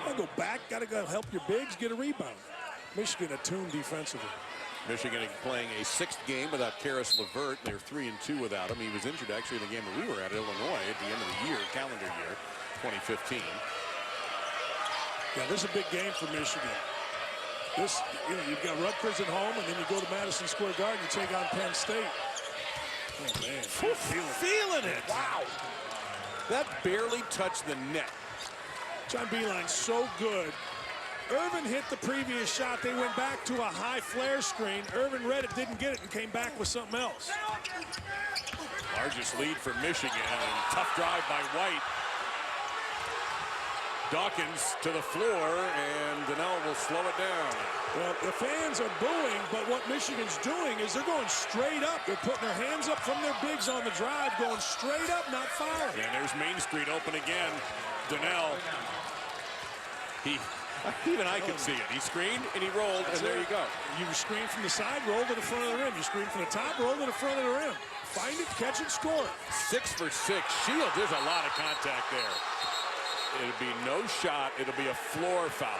Gotta go back, gotta go help your bigs get a rebound. Michigan attuned defensively. Michigan playing a 6th game without Karis LeVert. They're 3-2 without him. He was injured actually in the game that we were at Illinois at the end of the year, calendar year, 2015. Yeah, this is a big game for Michigan. This, you know, you've got Rutgers at home, and then you go to Madison Square Garden, you take on Penn State. Oh, man. Feeling it. Wow. That barely touched the net. John Beeline's so good. Irvin hit the previous shot. They went back to a high flare screen. Irvin read it, didn't get it, and came back with something else. Largest lead for Michigan, and tough drive by White. Dawkins to the floor, and Donnell will slow it down. Well, the fans are booing, but what Michigan's doing is they're going straight up. They're putting their hands up from their bigs on the drive, going straight up, not firing. And there's Main Street open again. Donnell, even I can see it. He screened and he rolled, and there you go. You screen from the side, roll to the front of the rim. You screen from the top, roll to the front of the rim. Find it, catch it, score. 6 for 6. Shields, there's a lot of contact there. It'll be no shot. It'll be a floor foul.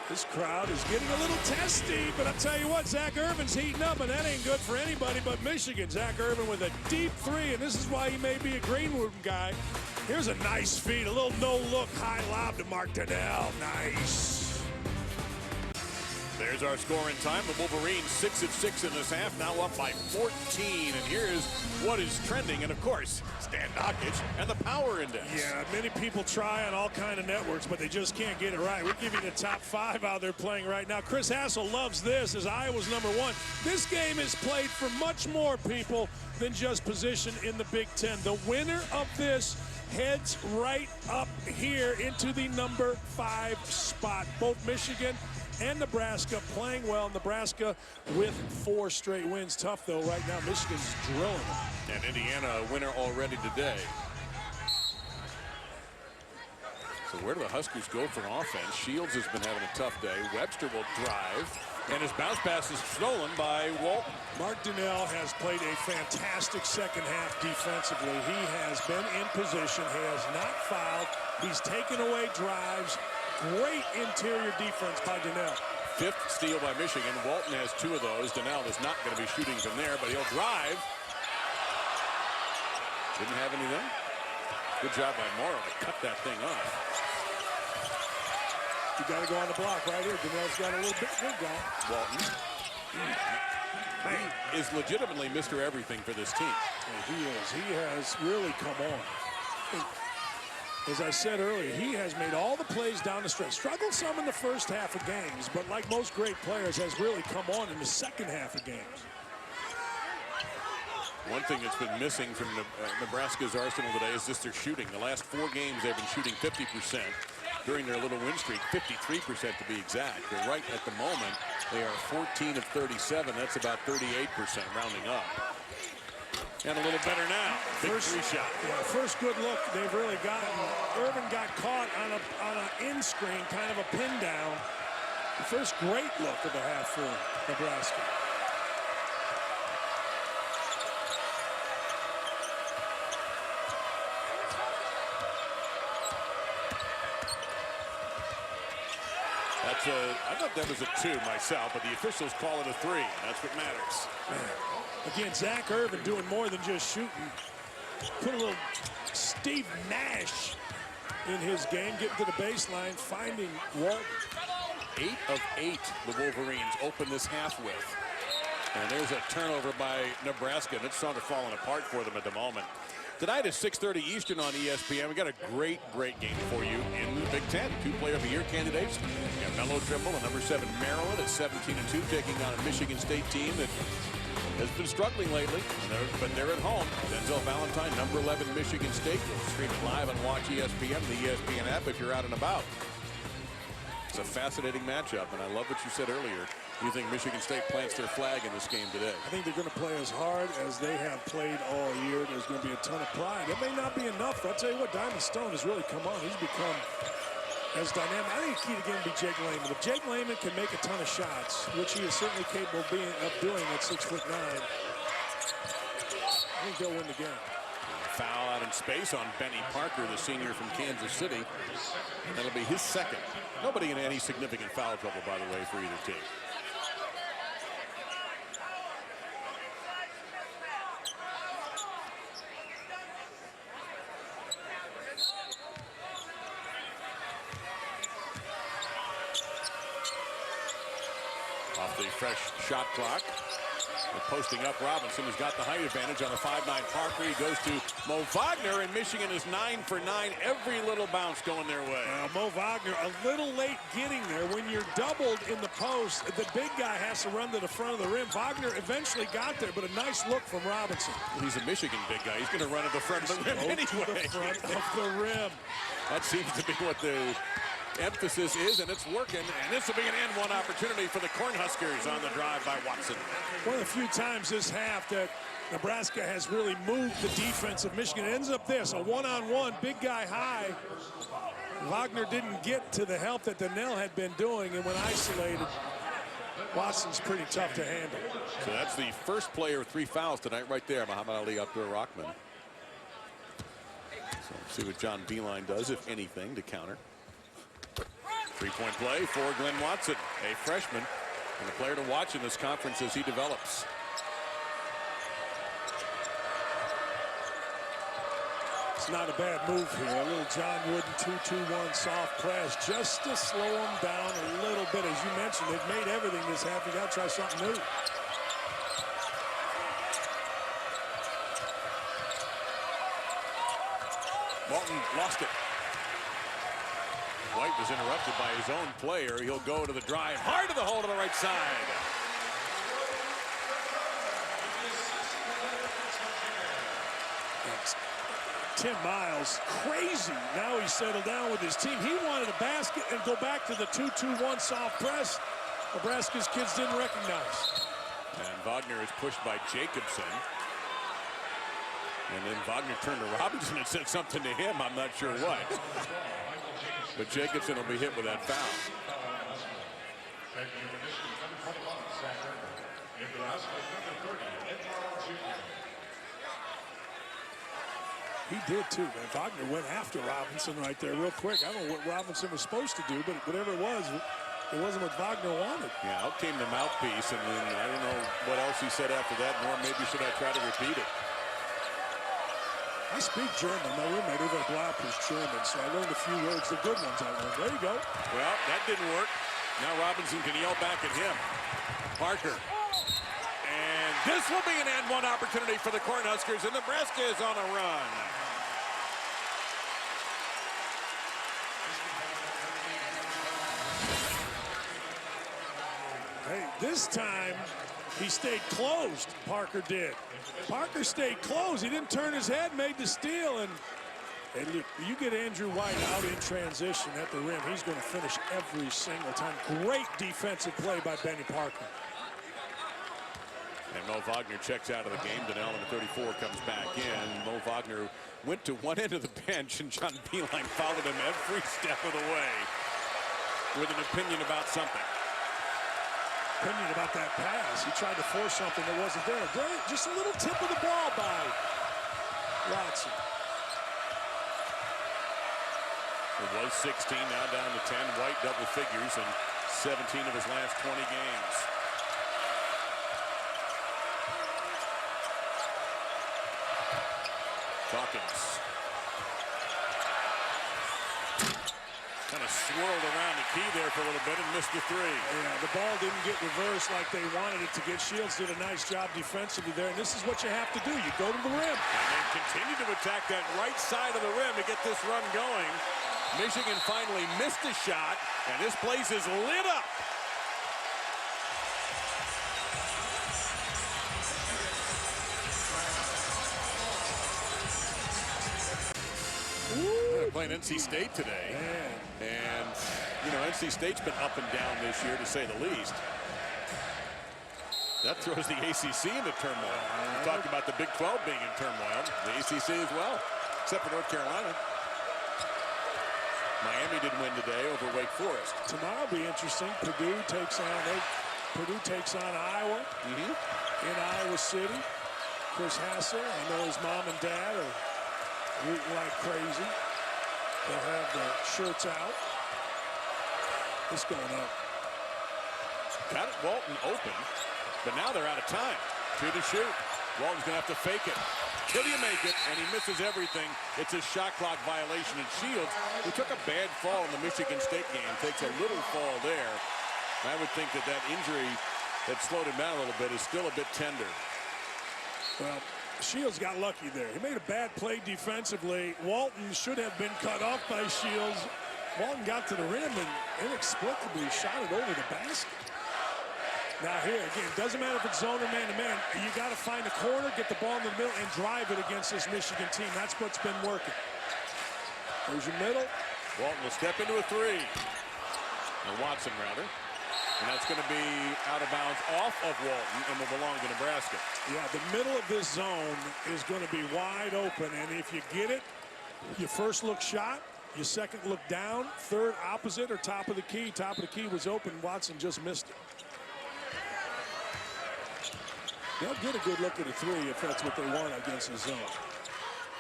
This crowd is getting a little testy, but I'll tell you what, Zach Irvin's heating up, and that ain't good for anybody but Michigan. Zach Irvin with a deep three, and this is why he may be a green room guy. Here's a nice feed, a little no-look high lob to Mark Donnell. Nice. There's our scoring time. The Wolverines 6 of 6 in this half, now up by 14. And here's what is trending. And of course, Stan Dockich and the Power Index. Yeah, many people try on all kind of networks, but they just can't get it right. We're giving you the top 5 out there playing right now. Chris Hassel loves this as Iowa's #1. This game is played for much more people than just position in the Big Ten. The winner of this heads right up here into the #5 spot. Both Michigan and Nebraska playing well. Nebraska with 4 straight wins. Tough, though, right now. Michigan's drilling them. And Indiana a winner already today. So where do the Huskers go for offense? Shields has been having a tough day. Webster will drive, and his bounce pass is stolen by Walton. Mark Donnell has played a fantastic second half defensively. He has been in position. He has not fouled. He's taken away drives. Great interior defense by Donnell. Fifth steal by Michigan. Walton has 2 of those. Donnell is not going to be shooting from there, but he'll drive. Didn't have anything. Good job by Morrow to cut that thing off. You got to go on the block right here. Donnell's got a little bit good guy. Walton. He is legitimately Mr. Everything for this team. Yeah, he is. He has really come on. As I said earlier, he has made all the plays down the stretch. Struggled some in the first half of games, but like most great players, has really come on in the second half of games. One thing that's been missing from Nebraska's arsenal today is just their shooting. The last 4 games, they've been shooting 50%. During their little win streak, 53% to be exact. They're right at the moment. They are 14 of 37. That's about 38%, rounding up. And a little better now. Big First 3 shot. Yeah, first good look they've really gotten. Irvin got caught on an in screen, kind of a pin down. The first great look of the half for Nebraska. I thought that was a 2 myself, but the officials call it a 3. That's what matters. Again, Zach Irvin doing more than just shooting. Put a little Steve Nash in his game, getting to the baseline, finding Walton. 8 of 8 the Wolverines open this half with. And there's a turnover by Nebraska, and it's sort of falling apart for them at the moment. Tonight is 6:30 Eastern on ESPN. We got a great game for you in the Big Ten. 2 Player of the Year candidates. We got Mello Triple and number 7 Maryland at 17-2, taking on a Michigan State team that has been struggling lately, but they're at home. Denzel Valentine, number 11 Michigan State. You'll stream it live and watch ESPN, the ESPN app if you're out and about. It's a fascinating matchup, and I love what you said earlier. You think Michigan State plants their flag in this game today? I think they're going to play as hard as they have played all year. There's going to be a ton of pride. It may not be enough. I'll tell you what, Diamond Stone has really come on. He's become as dynamic. I think the key to game will be Jake Layman. If Jake Layman can make a ton of shots, which he is certainly capable of doing at 6'9", I think they'll win the game. Foul out in space on Benny Parker, the senior from Kansas City. And that'll be his second. Nobody in any significant foul trouble, by the way, for either team. Off the fresh shot clock. They're posting up Robinson, who's got the height advantage on a 5'9" Parker. He goes to Mo Wagner, and Michigan is 9 for 9. Every little bounce going their way. Mo Wagner a little late getting there. When you're doubled in the post, the big guy has to run to the front of the rim. Wagner eventually got there, but a nice look from Robinson. Well, he's a Michigan big guy. He's going to run to the front of the rim anyway. To the front of the rim. That seems to be what the emphasis is, and it's working. And this will be an N1 opportunity for the Cornhuskers on the drive by Watson. One of the few times this half that Nebraska has really moved the defense of Michigan. It ends up this, a one-on-one, big guy high. Wagner didn't get to the help that Donnell had been doing, and when isolated, Watson's pretty tough to handle. So that's the first player with 3 fouls tonight right there, Muhammad Ali Abdur-Rahman. So let's see what John Beilein does, if anything, to counter. 3-point play for Glenn Watson, a freshman, and a player to watch in this conference as he develops. It's not a bad move here. A little John Wooden 2-2-1 soft press just to slow him down a little bit. As you mentioned, they've made everything this half. You got to try something new. Walton lost it. White was interrupted by his own player. He'll go to the drive, hard to the hole to the right side. Tim Miles, crazy. Now he's settled down with his team. He wanted a basket and go back to the 2-2-1 soft press. Nebraska's kids didn't recognize. And Wagner is pushed by Jacobson. And then Wagner turned to Robinson and said something to him. I'm not sure what. But Jacobson will be hit with that foul. He did too, man. Wagner went after Robinson right there real quick. I don't know what Robinson was supposed to do, but whatever it wasn't what Wagner wanted. Yeah, out came the mouthpiece, and then I don't know what else he said after that, nor maybe should I try to repeat it. I speak German. My roommate over at Black is German, so I learned a few words, the good ones I learned. There you go. Well, that didn't work. Now Robinson can yell back at him. Parker. And this will be an and one opportunity for the Cornhuskers, and Nebraska is on a run. Hey, this time he stayed closed, Parker did. Parker stayed closed. He didn't turn his head, made the steal, and look, you get Andrew White out in transition at the rim, he's going to finish every single time. Great defensive play by Benny Parker. And Mo Wagner checks out of the game. Donnell, number 34, comes back in. Mo Wagner went to one end of the bench, and John Beilein followed him every step of the way with an opinion about something. Opinion about that pass. He tried to force something that wasn't there. Just a little tip of the ball by Watson. It was 16, now down to 10. White double figures in 17 of his last 20 games. Dawkins. Kind of swirled around the key there for a little bit and missed the three. Yeah, the ball didn't get reversed like they wanted it to get. Shields did a nice job defensively there, and this is what you have to do. You go to the rim. And then continue to attack that right side of the rim to get this run going. Michigan finally missed a shot, and this place is lit up. Playing NC State today. Man. And, you know, NC State's been up and down this year, to say the least. That throws the ACC into turmoil. We talked about the Big 12 being in turmoil. The ACC as well, except for North Carolina. Miami did win today over Wake Forest. Tomorrow will be interesting. Purdue takes on Iowa in Iowa City. Chris Hassel, I know his mom and dad are rooting like crazy. They'll have the shirts out. It's going up. Got it, Walton open, but now they're out of time. 2 to shoot. Walton's going to have to fake it till you make it, and he misses everything. It's a shot clock violation, and Shields, who took a bad fall in the Michigan State game, takes a little fall there. I would think that that injury that slowed him down a little bit is still a bit tender. Well, Shields got lucky there. He made a bad play defensively. Walton should have been cut off by Shields. Walton got to the rim and inexplicably shot it over the basket. Now here, again, doesn't matter if it's zone or man-to-man. You got to find a corner, get the ball in the middle, and drive it against this Michigan team. That's what's been working. There's your middle. Walton will step into a three. Or Watson, rather. And that's going to be out of bounds off of Walton and will belong to Nebraska. Yeah, the middle of this zone is going to be wide open. And if you get it, your first look shot, your second look down, third opposite or top of the key. Top of the key was open. Watson just missed it. They'll get a good look at a three if that's what they want against the zone.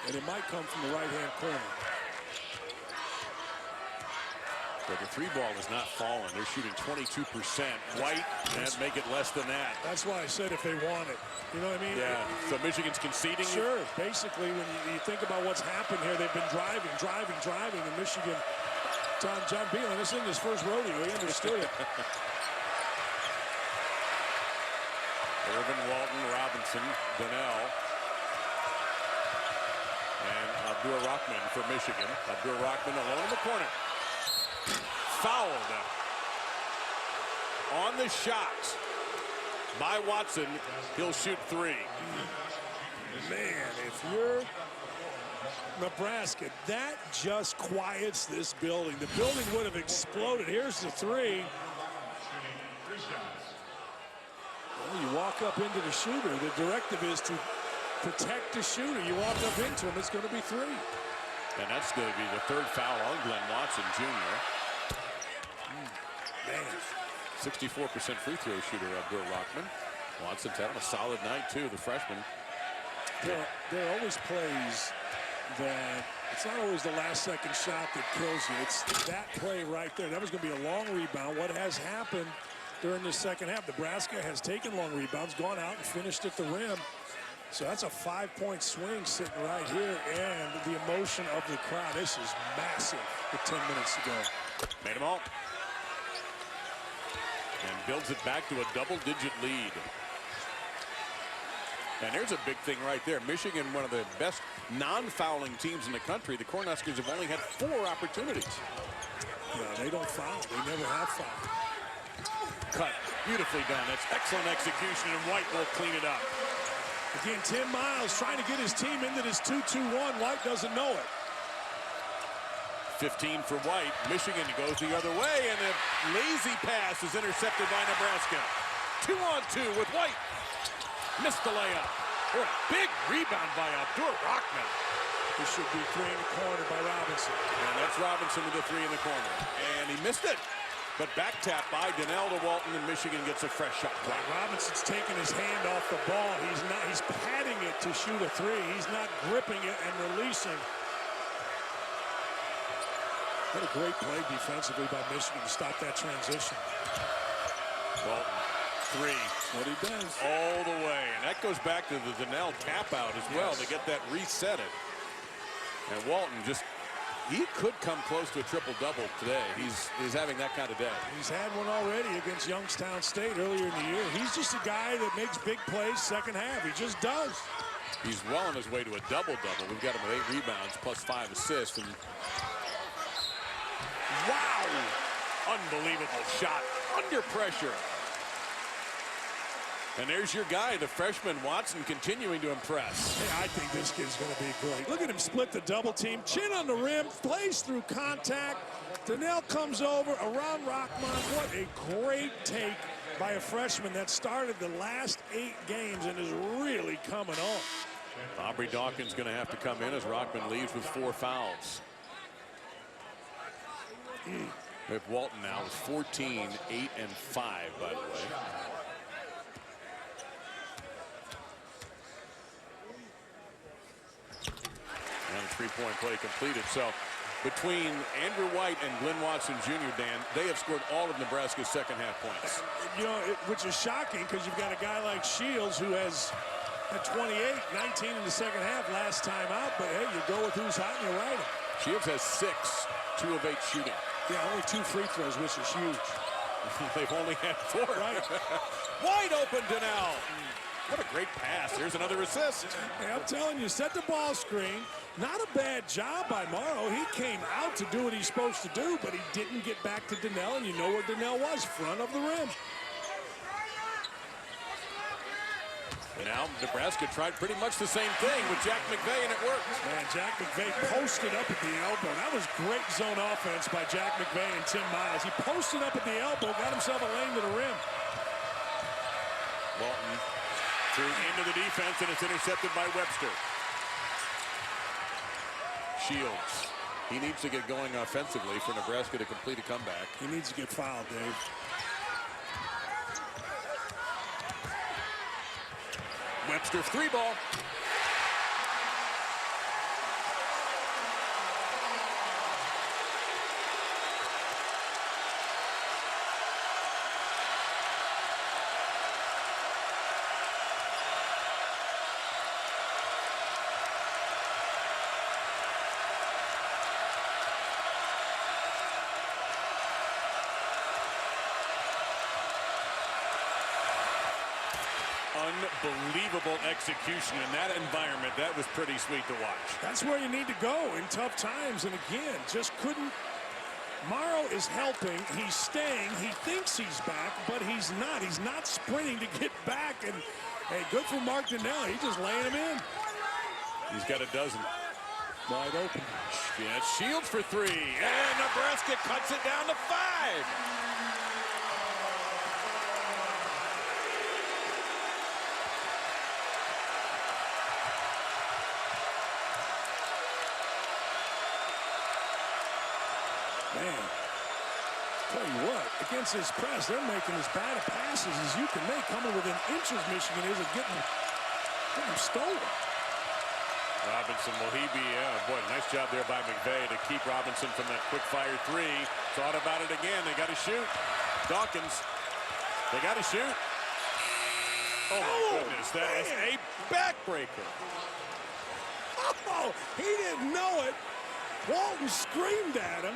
And it might come from the right-hand corner. But the three ball is not falling. They're shooting 22%. White can't make it less than that. That's why I said if they want it. You know what I mean? Yeah, so Michigan's conceding? Sure. Basically, when you think about what's happened here, they've been driving, and Michigan, John Beilein, this isn't his first rodeo. He understood it. Irvin, Walton, Robinson, Donnell, and Abdur-Rahman for Michigan. Abdur-Rahman alone in the corner. Fouled on the shot by Watson. He'll shoot three. Man, if you're Nebraska, that just quiets this building. The building would have exploded. Here's the three. Well, you walk up into the shooter. The directive is to protect the shooter. You walk up into him, it's going to be three. And that's going to be the third foul on Glenn Watson Jr. Man. 64% free throw shooter, Bill Rockman. Watson's having a solid night, too, the freshman. There are always plays that it's not always the last second shot that kills you. It's that play right there. That was going to be a long rebound. What has happened during the second half, Nebraska has taken long rebounds, gone out and finished at the rim. So that's a 5-point swing sitting right here, and the emotion of the crowd. This is massive with 10 minutes to go. Made them all. And builds it back to a double-digit lead. And there's a big thing right there. Michigan, one of the best non-fouling teams in the country. The Cornhuskers have only had 4 opportunities. Yeah, they don't foul. They never have fouled. Cut. Beautifully done. That's excellent execution, and White will clean it up. Again, Tim Miles trying to get his team into this 2-2-1. White doesn't know it. 15 for White. Michigan goes the other way, and a lazy pass is intercepted by Nebraska. 2-on-2 with White. Missed the layup. Or a big rebound by Abdur Rahman. This should be 3 in the corner by Robinson. And that's Robinson with the 3 in the corner. And he missed it. But back tap by Donnell to Walton, and Michigan gets a fresh shot clock. Robinson's taking his hand off the ball. He's patting it to shoot a 3. He's not gripping it and releasing. What a great play defensively by Michigan to stop that transition. Walton, 3. That's what he does. All the way. And that goes back to the Donnell tap out as well to get that reset it. And Walton just, he could come close to a triple-double today. He's having that kind of day. He's had one already against Youngstown State earlier in the year. He's just a guy that makes big plays second half. He just does. He's well on his way to a double-double. We've got him with 8 rebounds plus 5 assists. And wow! Unbelievable shot under pressure. And there's your guy, the freshman Watson, continuing to impress. Hey, I think this kid's going to be great. Look at him split the double team. Chin on the rim, plays through contact. Donnell comes over around Rahman. What a great take by a freshman that started the last 8 games and is really coming on. Aubrey Dawkins going to have to come in as Rahman leaves with 4 fouls. If Walton now is 14, 8, and 5, by the way. And a 3-point play completed. So between Andrew White and Glenn Watson Jr., Dan, they have scored all of Nebraska's second half points. You know, which is shocking because you've got a guy like Shields who has at 28, 19 in the second half last time out. But hey, you go with who's hot and you ride him. Shields has 6, 2 of 8 shooting. Yeah, only 2 free throws, which is huge. They've only had 4. Right. Wide open Donnell. What a great pass. Here's another assist. Hey, I'm telling you, set the ball screen. Not a bad job by Morrow. He came out to do what he's supposed to do, but he didn't get back to Donnell, and you know where Donnell was, front of the rim. Now, Nebraska tried pretty much the same thing with Jack McVay, and it worked. Man, Jack McVay posted up at the elbow. That was great zone offense by Jack McVay and Tim Miles. He posted up at the elbow, got himself a lane to the rim. Walton threw into the defense, and it's intercepted by Webster. Shields. He needs to get going offensively for Nebraska to complete a comeback. He needs to get fouled, Dave. Webster 3 ball. Unbelievable execution in that environment. That was pretty sweet to watch. That's where you need to go in tough times. And again, just couldn't. Morrow is helping. He's staying. He thinks he's back, but he's not. He's not sprinting to get back. And hey, good for Mark Donnell. He's just laying him in. He's got a dozen. Wide open. Yeah, Shields for 3. And Nebraska cuts it down to 5. Man, tell you what, against this press, they're making as bad of passes as you can make. Coming within inches, Michigan is of getting them stolen. Robinson, will he be, boy, nice job there by McVay to keep Robinson from that quick fire three. Thought about it again. They got to shoot. Dawkins, they got to shoot. Oh, my goodness. That is a backbreaker. Oh, he didn't know it. Walton screamed at him.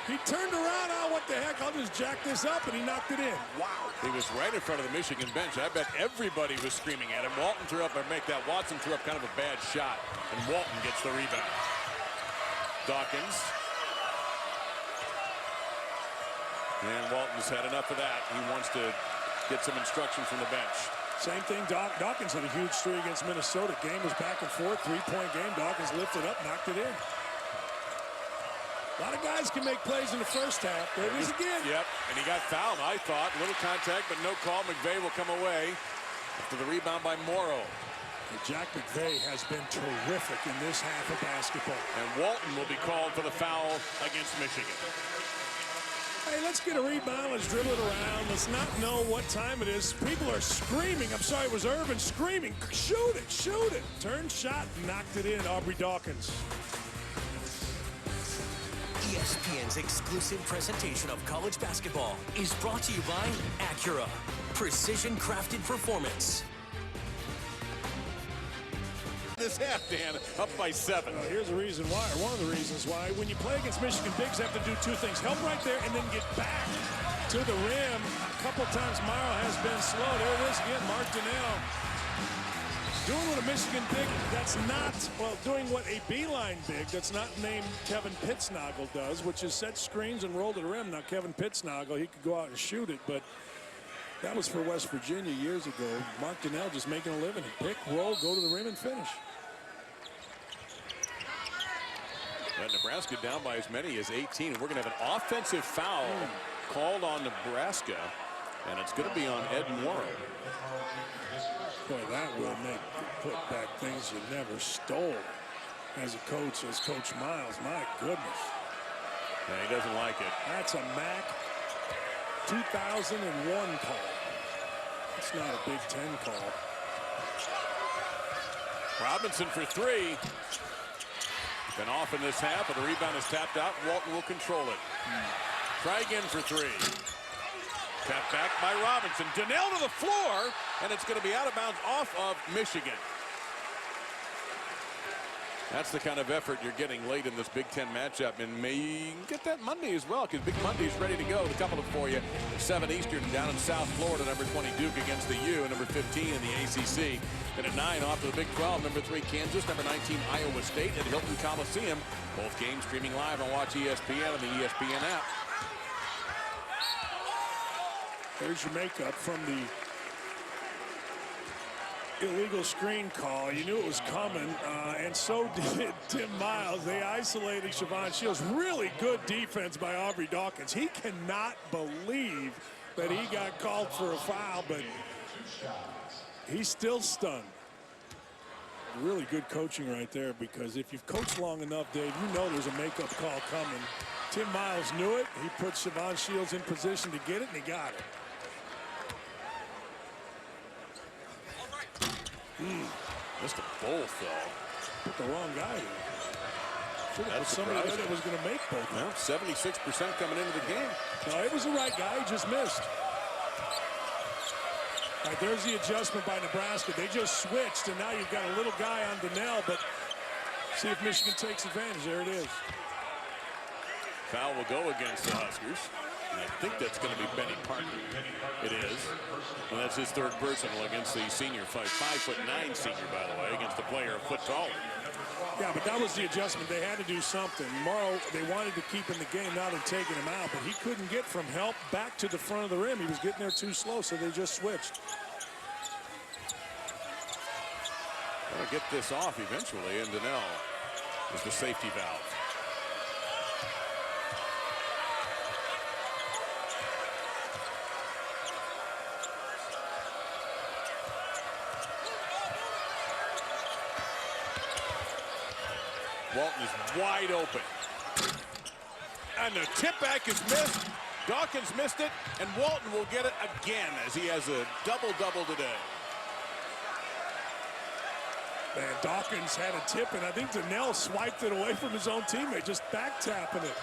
He turned around. Oh, what the heck? I'll just jack this up, and he knocked it in. Wow. He was right in front of the Michigan bench. I bet everybody was screaming at him. Walton threw up, or make that. Watson threw up kind of a bad shot, and Walton gets the rebound. Dawkins. And Walton's had enough of that. He wants to get some instruction from the bench. Same thing. Dawkins had a huge streak against Minnesota. Game was back and forth. Three-point game. Dawkins lifted up, knocked it in. A lot of guys can make plays in the first half. There it is again. Yep, and he got fouled, I thought. Little contact, but no call. McVay will come away after the rebound by Morrow. Jack McVay has been terrific in this half of basketball. And Walton will be called for the foul against Michigan. Hey, let's get a rebound. Let's dribble it around. Let's not know what time it is. People are screaming. I'm sorry, it was Irvin screaming. Shoot it, shoot it. Turn shot, knocked it in. Aubrey Dawkins. ESPN's exclusive presentation of college basketball is brought to you by Acura. Precision crafted performance. This half, Dan, up by 7. Here's the reason why, or one of the reasons why. When you play against Michigan, bigs have to do two things. Help right there and then get back to the rim. A couple times Morrow has been slow. There it is again, Mark Donnell. Doing what a Michigan big, that's not, well, doing what a Beeline big that's not named Kevin Pittsnoggle does, which is set screens and roll to the rim. Now, Kevin Pittsnoggle, he could go out and shoot it, but that was for West Virginia years ago. Mark Donnell just making a living. Pick, roll, go to the rim, and finish. Nebraska down by as many as 18. And we're going to have an offensive foul called on Nebraska, and it's going to be on Ed Morrow. Boy, that will make you put back things you never stole as a coach, as Coach Miles. My goodness. Yeah, he doesn't like it. That's a MAC 2001 call. It's not a Big Ten call. Robinson for three. Been off in this half, but the rebound is tapped out. Walton will control it. Try again for three. Tapped back by Robinson. Donnell to the floor, and it's going to be out of bounds off of Michigan. That's the kind of effort you're getting late in this Big Ten matchup, and may get that Monday as well, because Big Monday's ready to go. A couple of for you. 7 Eastern down in South Florida, number 20 Duke against the U, number 15 in the ACC. Then at 9 off to the Big 12, number 3 Kansas, number 19 Iowa State at Hilton Coliseum. Both games streaming live on Watch ESPN and the ESPN app. There's your makeup from the illegal screen call. You knew it was coming, and so did Tim Miles. They isolated Siobhan Shields. Really good defense by Aubrey Dawkins. He cannot believe that he got called for a foul, but he's still stunned. Really good coaching right there, because if you've coached long enough, Dave, you know there's a makeup call coming. Tim Miles knew it. He put Siobhan Shields in position to get it, and he got it. Missed them both, though. Put the wrong guy in. Should have put somebody there that was going to make both. Well, 76% coming into the game. No, it was the right guy. He just missed. All right, there's the adjustment by Nebraska. They just switched, and now you've got a little guy on Donnell, but see if Michigan takes advantage. There it is. Foul will go against the Huskers. And I think that's going to be Benny Parker. It is. And that's his third personal against the senior, 5'9" senior, by the way, against the player a foot taller. Yeah, but that was the adjustment. They had to do something. Morrow, they wanted to keep in the game. Now they're taking him out, but he couldn't get from help back to the front of the rim. He was getting there too slow, so they just switched. Gonna get this off eventually, and Donnell is the safety valve. Walton is wide open. And the tip back is missed. Dawkins missed it, and Walton will get it again as he has a double-double today. Man, Dawkins had a tip, and I think Donnell swiped it away from his own teammate, just back tapping it.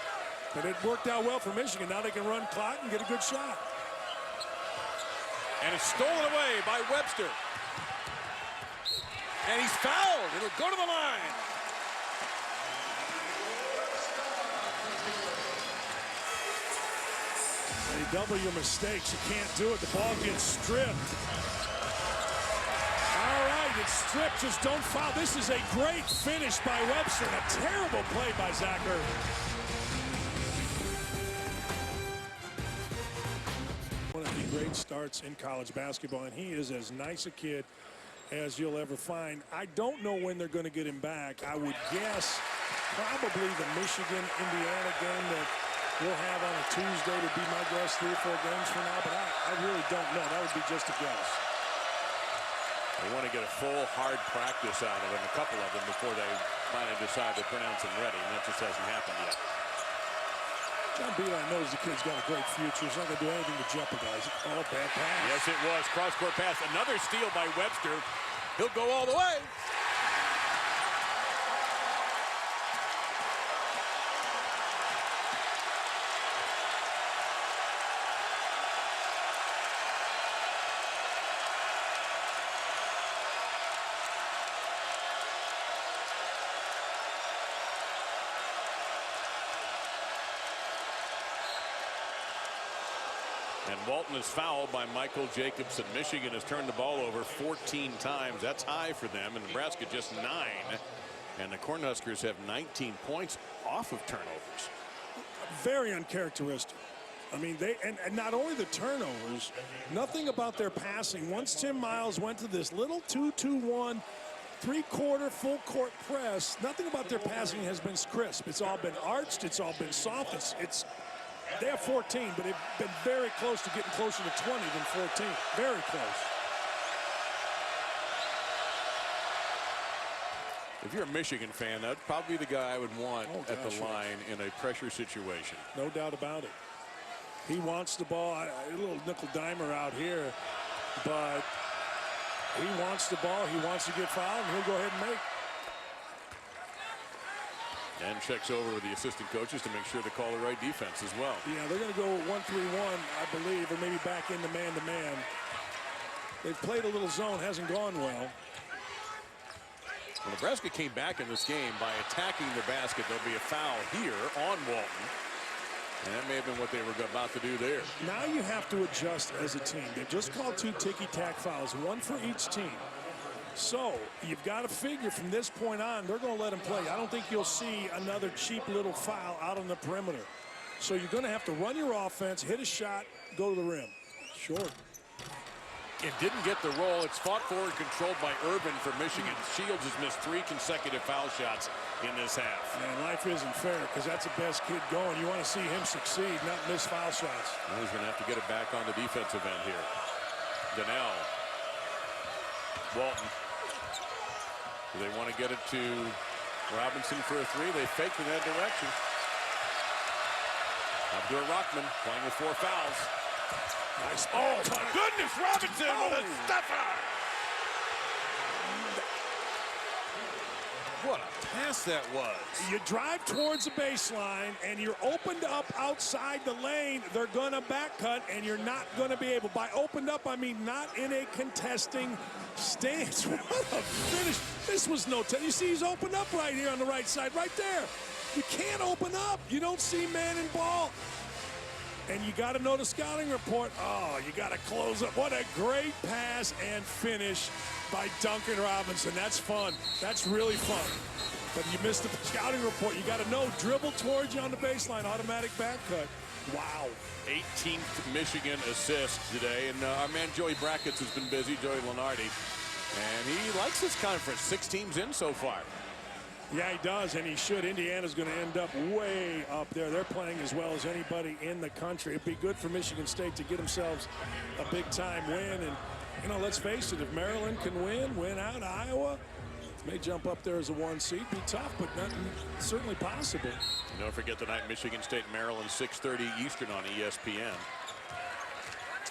But it worked out well for Michigan. Now they can run clock and get a good shot. And it's stolen away by Webster. And he's fouled. It'll go to the line. When you double your mistakes, you can't do it. The ball gets stripped. All right, it's stripped. Just don't foul. This is a great finish by Webster and a terrible play by Zach Irvin. One of the great starts in college basketball, and he is as nice a kid as you'll ever find. I don't know when they're going to get him back. I would guess probably the Michigan-Indiana game that we'll have on a Tuesday to be my guess 3 or 4 games from now, but I really don't know. That would be just a guess. They want to get a full, hard practice out of him, a couple of them, before they finally decide to pronounce him ready, and that just hasn't happened yet. John Beilein knows the kid's got a great future. He's not going to do anything to jeopardize it. Oh, bad pass. Yes, it was. Cross-court pass. Another steal by Webster. He'll go all the way. And Walton is fouled by Michael Jacobson. Michigan has turned the ball over 14 times. That's high for them. And Nebraska just 9. And the Cornhuskers have 19 points off of turnovers. Very uncharacteristic. I mean, and not only the turnovers, nothing about their passing. Once Tim Miles went to this little 2-2-1, 3-quarter full court press, nothing about their passing has been crisp. It's all been arched. It's all been soft. They have 14, but they've been very close to getting closer to 20 than 14. Very close. If you're a Michigan fan, that'd probably be the guy I would want at the line in a pressure situation. No doubt about it. He wants the ball. A little nickel dimer out here, but he wants the ball. He wants to get fouled, and he'll go ahead and make. And checks over with the assistant coaches to make sure to call the right defense as well. Yeah, they're going to go 1-3-1, I believe, or maybe back into man-to-man. They've played a little zone, hasn't gone well. Well, Nebraska came back in this game by attacking the basket. There'll be a foul here on Walton. And that may have been what they were about to do there. Now you have to adjust as a team. They've just called 2 ticky-tack fouls, 1 for each team. So you've got to figure from this point on, they're going to let him play. I don't think you'll see another cheap little foul out on the perimeter. So you're going to have to run your offense, hit a shot, go to the rim. Short. It didn't get the roll. It's fought for and controlled by Urban for Michigan. Shields has missed 3 consecutive foul shots in this half. Man, life isn't fair because that's the best kid going. You want to see him succeed, not miss foul shots. Well, he's going to have to get it back on the defensive end here. Donnell. Walton. Do they want to get it to Robinson for a 3? They faked in that direction. Abdur Rahman playing with 4 fouls. Nice. Oh, my goodness, Robinson with a stuffer. What a pass that was. You drive towards the baseline, and you're opened up outside the lane. They're going to back cut, and you're not going to be able. By opened up, I mean not in a contesting stance. What a finish. This was no time. You see he's opened up right here on the right side, right there. You can't open up. You don't see man and ball. And you got to know the scouting report. Oh, you got to close up. What a great pass and finish by Duncan Robinson. That's fun. That's really fun. But you missed the scouting report. You got to know, dribble towards you on the baseline, automatic back cut. Wow. 18th Michigan assist today. And our man Joey Brackets has been busy, Joey Lenardi. And he likes this conference. 6 teams in so far. Yeah, he does, and he should. Indiana's going to end up way up there. They're playing as well as anybody in the country. It'd be good for Michigan State to get themselves a big-time win. And, you know, let's face it, if Maryland can win out Iowa, May jump up there as a 1 seed. Be tough, but not certainly possible. Don't forget tonight, Michigan State, Maryland, 6:30 Eastern on ESPN.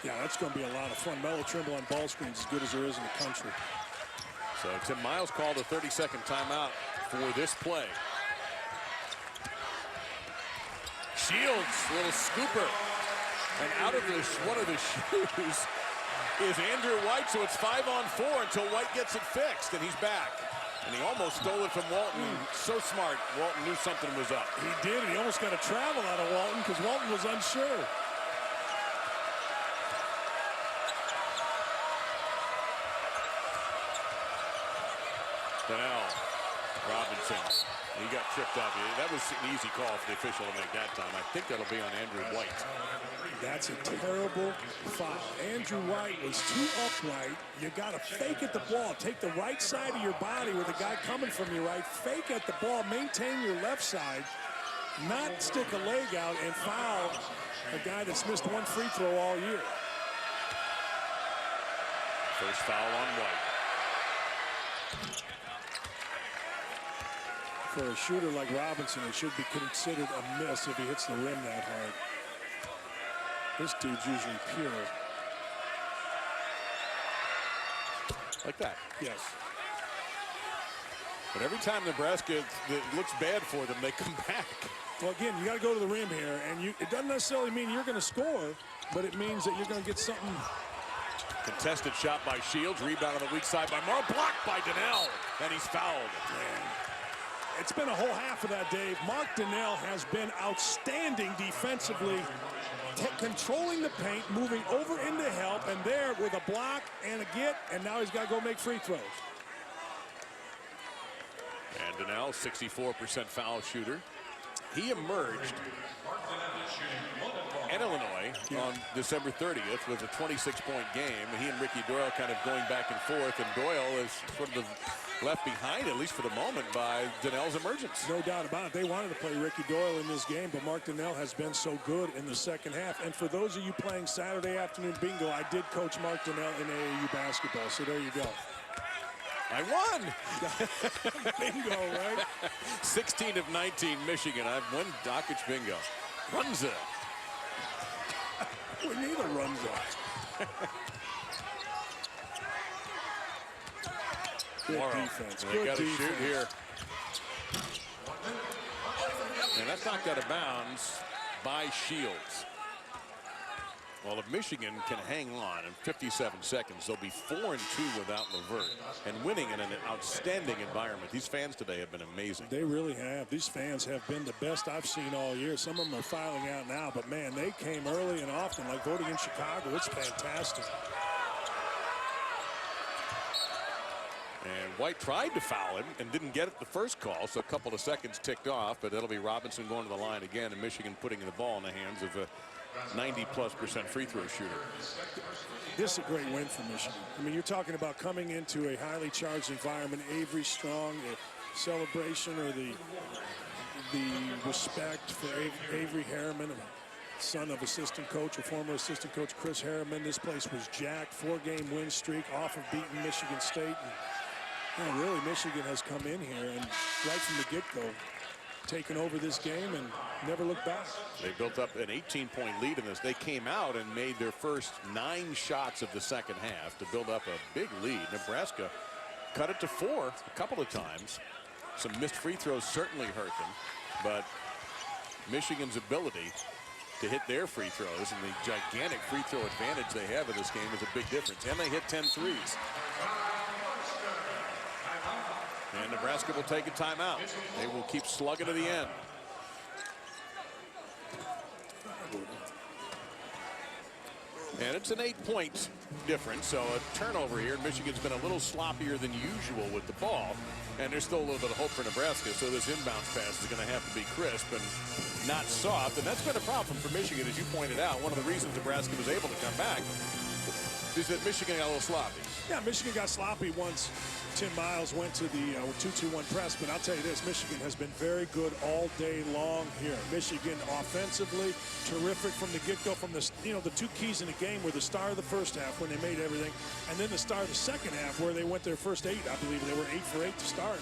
Yeah, that's going to be a lot of fun. Melo Trimble on ball screens as good as there is in the country. So Tim Miles called a 30-second timeout for this play. Shields, little scooper. And out of one of the shoes is Andrew White, so it's 5-on-4 until White gets it fixed, and he's back. And he almost stole it from Walton. So smart. Walton knew something was up. He did. He almost got a travel out of Walton because Walton was unsure. Donnell Robinson. He got tripped up. That was an easy call for the official to make that time. I think that'll be on Andrew White. That's a terrible foul. Andrew White was too upright. You got to fake at the ball. Take the right side of your body with a guy coming from your right. Fake at the ball. Maintain your left side. Not stick a leg out and foul a guy that's missed one free throw all year. First foul on White. For a shooter like Robinson, it should be considered a miss if he hits the rim that hard. This dude's usually pure. Like that. Yes. But every time Nebraska it looks bad for them, they come back. Well, again, you got to go to the rim here, and it doesn't necessarily mean you're going to score, but it means that you're going to get something. Contested shot by Shields, rebound on the weak side by Morrow, blocked by Donnell, and he's fouled. Man. It's been a whole half of that, Dave. Mark Donnell has been outstanding defensively, controlling the paint, moving over into help, and there with a block and a get, and now he's got to go make free throws. And Donnell, 64% foul shooter. He emerged at Illinois on December 30th with a 26-point game. He and Ricky Doyle kind of going back and forth, and Doyle is sort of left behind, at least for the moment, by Donnell's emergence. No doubt about it. They wanted to play Ricky Doyle in this game, but Mark Donnell has been so good in the second half. And for those of you playing Saturday afternoon bingo, I did coach Mark Donnell in AAU basketball, so there you go. I won! Bingo, right? 16 of 19, Michigan. I've won Dockage bingo. Runza. We need a Runza. Good defense. They got to shoot here. And that's knocked out of bounds by Shields. Well, if Michigan can hang on in 57 seconds, they'll be 4-2 without Levert and winning in an outstanding environment. These fans today have been amazing. They really have. These fans have been the best I've seen all year. Some of them are filing out now, but man, they came early and often, like voting in Chicago. It's fantastic. And White tried to foul him and didn't get it the first call, so a couple of seconds ticked off, but that'll be Robinson going to the line again, and Michigan putting the ball in the hands of a 90+% free throw shooter. This is a great win for Michigan. I mean, you're talking about coming into a highly charged environment. Avery Strong, the celebration or the respect for Avery Harriman, son of assistant coach, or former assistant coach Chris Harriman. This place was jacked. 4-game win streak off of beating Michigan State. And, really, Michigan has come in here and right from the get-go taken over this game and never looked back. They built up an 18-point lead in this. They came out and made their first 9 shots of the second half to build up a big lead. Nebraska cut it to 4 a couple of times. Some missed free throws certainly hurt them, but Michigan's ability to hit their free throws and the gigantic free throw advantage they have in this game is a big difference. And they hit 10 threes. And Nebraska will take a timeout. They will keep slugging to the end. And it's an 8-point difference, so a turnover here. Michigan's been a little sloppier than usual with the ball, and there's still a little bit of hope for Nebraska, so this inbounds pass is going to have to be crisp and not soft, and that's been a problem for Michigan, as you pointed out. One of the reasons Nebraska was able to come back is that Michigan got a little sloppy. Yeah, Michigan got sloppy once Tim Miles went to the 2-2-1 press, but I'll tell you this, Michigan has been very good all day long here. Michigan offensively, terrific from the get-go. From the, the two keys in the game were the star of the first half when they made everything, and then the star of the second half where they went their first 8, I believe. They were 8 for 8 to start.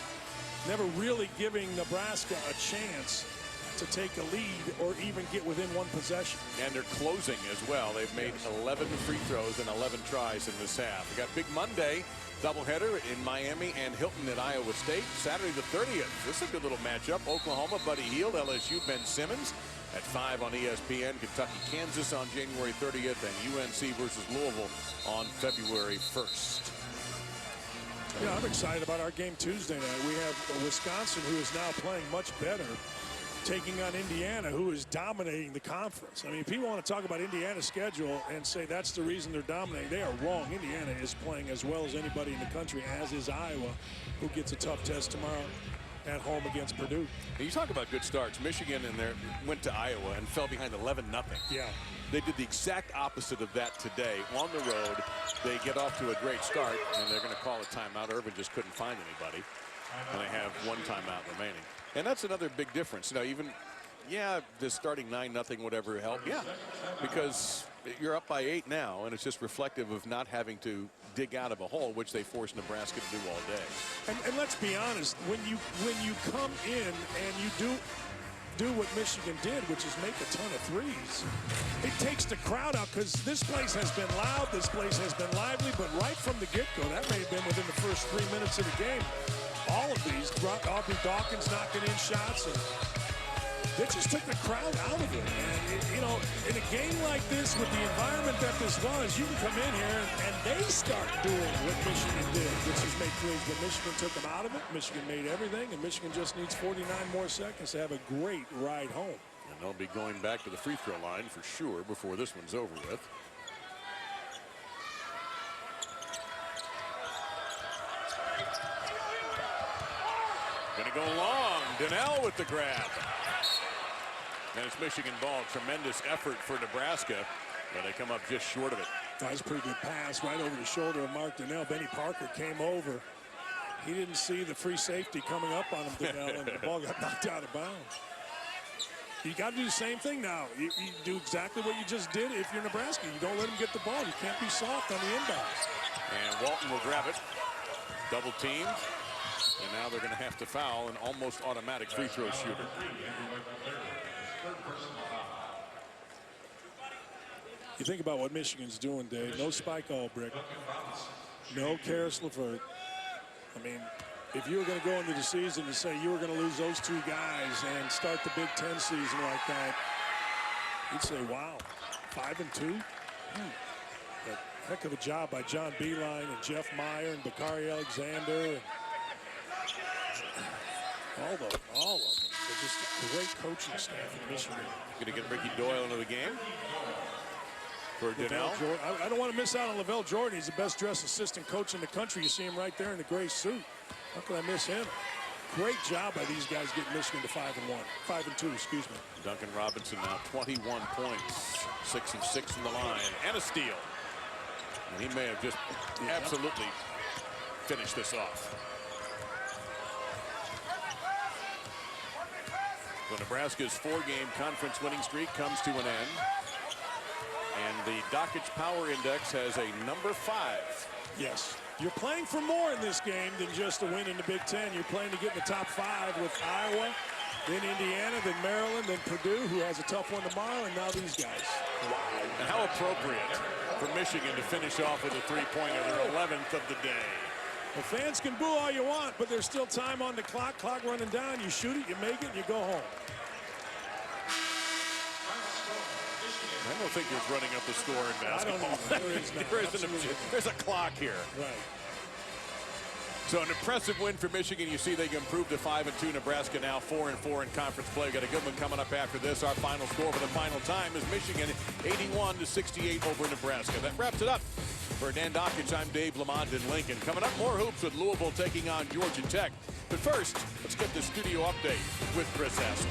Never really giving Nebraska a chance to take a lead or even get within one possession. And they're closing as well. They've made 11 free throws and 11 tries in this half. We got Big Monday doubleheader in Miami and Hilton at Iowa State. Saturday the 30th. This is a good little matchup. Oklahoma, Buddy Hield, LSU, Ben Simmons. At 5 on ESPN. Kentucky, Kansas on January 30th. And UNC versus Louisville on February 1st. Yeah, I'm excited about our game Tuesday night. We have Wisconsin, who is now playing much better, taking on Indiana, who is dominating the conference. I mean, people want to talk about Indiana's schedule and say that's the reason they're dominating. They are wrong. Indiana is playing as well as anybody in the country, as is Iowa, who gets a tough test tomorrow at home against Purdue. And you talk about good starts. Michigan went to Iowa and fell behind 11-0. Yeah. They did the exact opposite of that today. On the road, they get off to a great start, and they're going to call a timeout. Irvin just couldn't find anybody, and they have one timeout remaining. And that's another big difference. Even, the starting 9-0 whatever help. Yeah, because you're up by 8 now, and it's just reflective of not having to dig out of a hole, which they forced Nebraska to do all day. And let's be honest, when you come in and you do what Michigan did, which is make a ton of threes, it takes the crowd out, because this place has been loud, this place has been lively, but right from the get-go, that may have been within the first 3 minutes of the game. All of these, Aubrey Dawkins knocking in shots, and they just took the crowd out of it. And, in a game like this, with the environment that this was, you can come in here and they start doing what Michigan did, which is make threes. But Michigan took them out of it. Michigan made everything, and Michigan just needs 49 more seconds to have a great ride home. And they'll be going back to the free throw line for sure before this one's over with. Going to go long. Donnell with the grab. And it's Michigan ball. Tremendous effort for Nebraska, but they come up just short of it. That was a pretty good pass right over the shoulder of Mark Donnell. Benny Parker came over. He didn't see the free safety coming up on him, Donnell, and the ball got knocked out of bounds. You got to do the same thing now. You do exactly what you just did if you're Nebraska. You don't let them get the ball. You can't be soft on the inbounds. And Walton will grab it. Double teamed. And now they're going to have to foul an almost automatic free throw shooter. You think about what Michigan's doing, Dave. No Spike Albrick. No Karis LeVert. I mean, if you were going to go into the season and say you were going to lose those two guys and start the Big Ten season like that, you'd say, wow, 5-2? But heck of a job by John Beilein and Jeff Meyer and Bakari Alexander. And all of them. They're just a great coaching staff in Michigan. Going to get Ricky Doyle into the game. For Donnell. I don't want to miss out on Lavelle Jordan. He's the best dressed assistant coach in the country. You see him right there in the gray suit. How can I miss him? Great job by these guys getting Michigan to 5-2, excuse me. Duncan Robinson now 21 points, 6 of 6 from the line, and a steal. And he may have just absolutely finished this off. So Nebraska's 4-game conference winning streak comes to an end. And the Dockage Power Index has a number 5. Yes. You're playing for more in this game than just a win in the Big Ten. You're playing to get in the top 5 with Iowa, then Indiana, then Maryland, then Purdue, who has a tough one tomorrow, and now these guys. Wow. And how appropriate for Michigan to finish off with a 3-pointer, their 11th of the day. Well, fans can boo all you want, but there's still time on the clock running down. You shoot it, you make it, and you go home. I don't think there's running up the score in basketball. There's a clock here. Right. So an impressive win for Michigan. You see they can improve to 5-2. Nebraska now 4-4 in conference play. Got a good one coming up after this. Our final score for the final time is Michigan 81-68 over Nebraska. That wraps it up. For Dan Dockage, I'm Dave Lamont in Lincoln. Coming up, more hoops with Louisville taking on Georgia Tech. But first, let's get the studio update with Chris Hassel.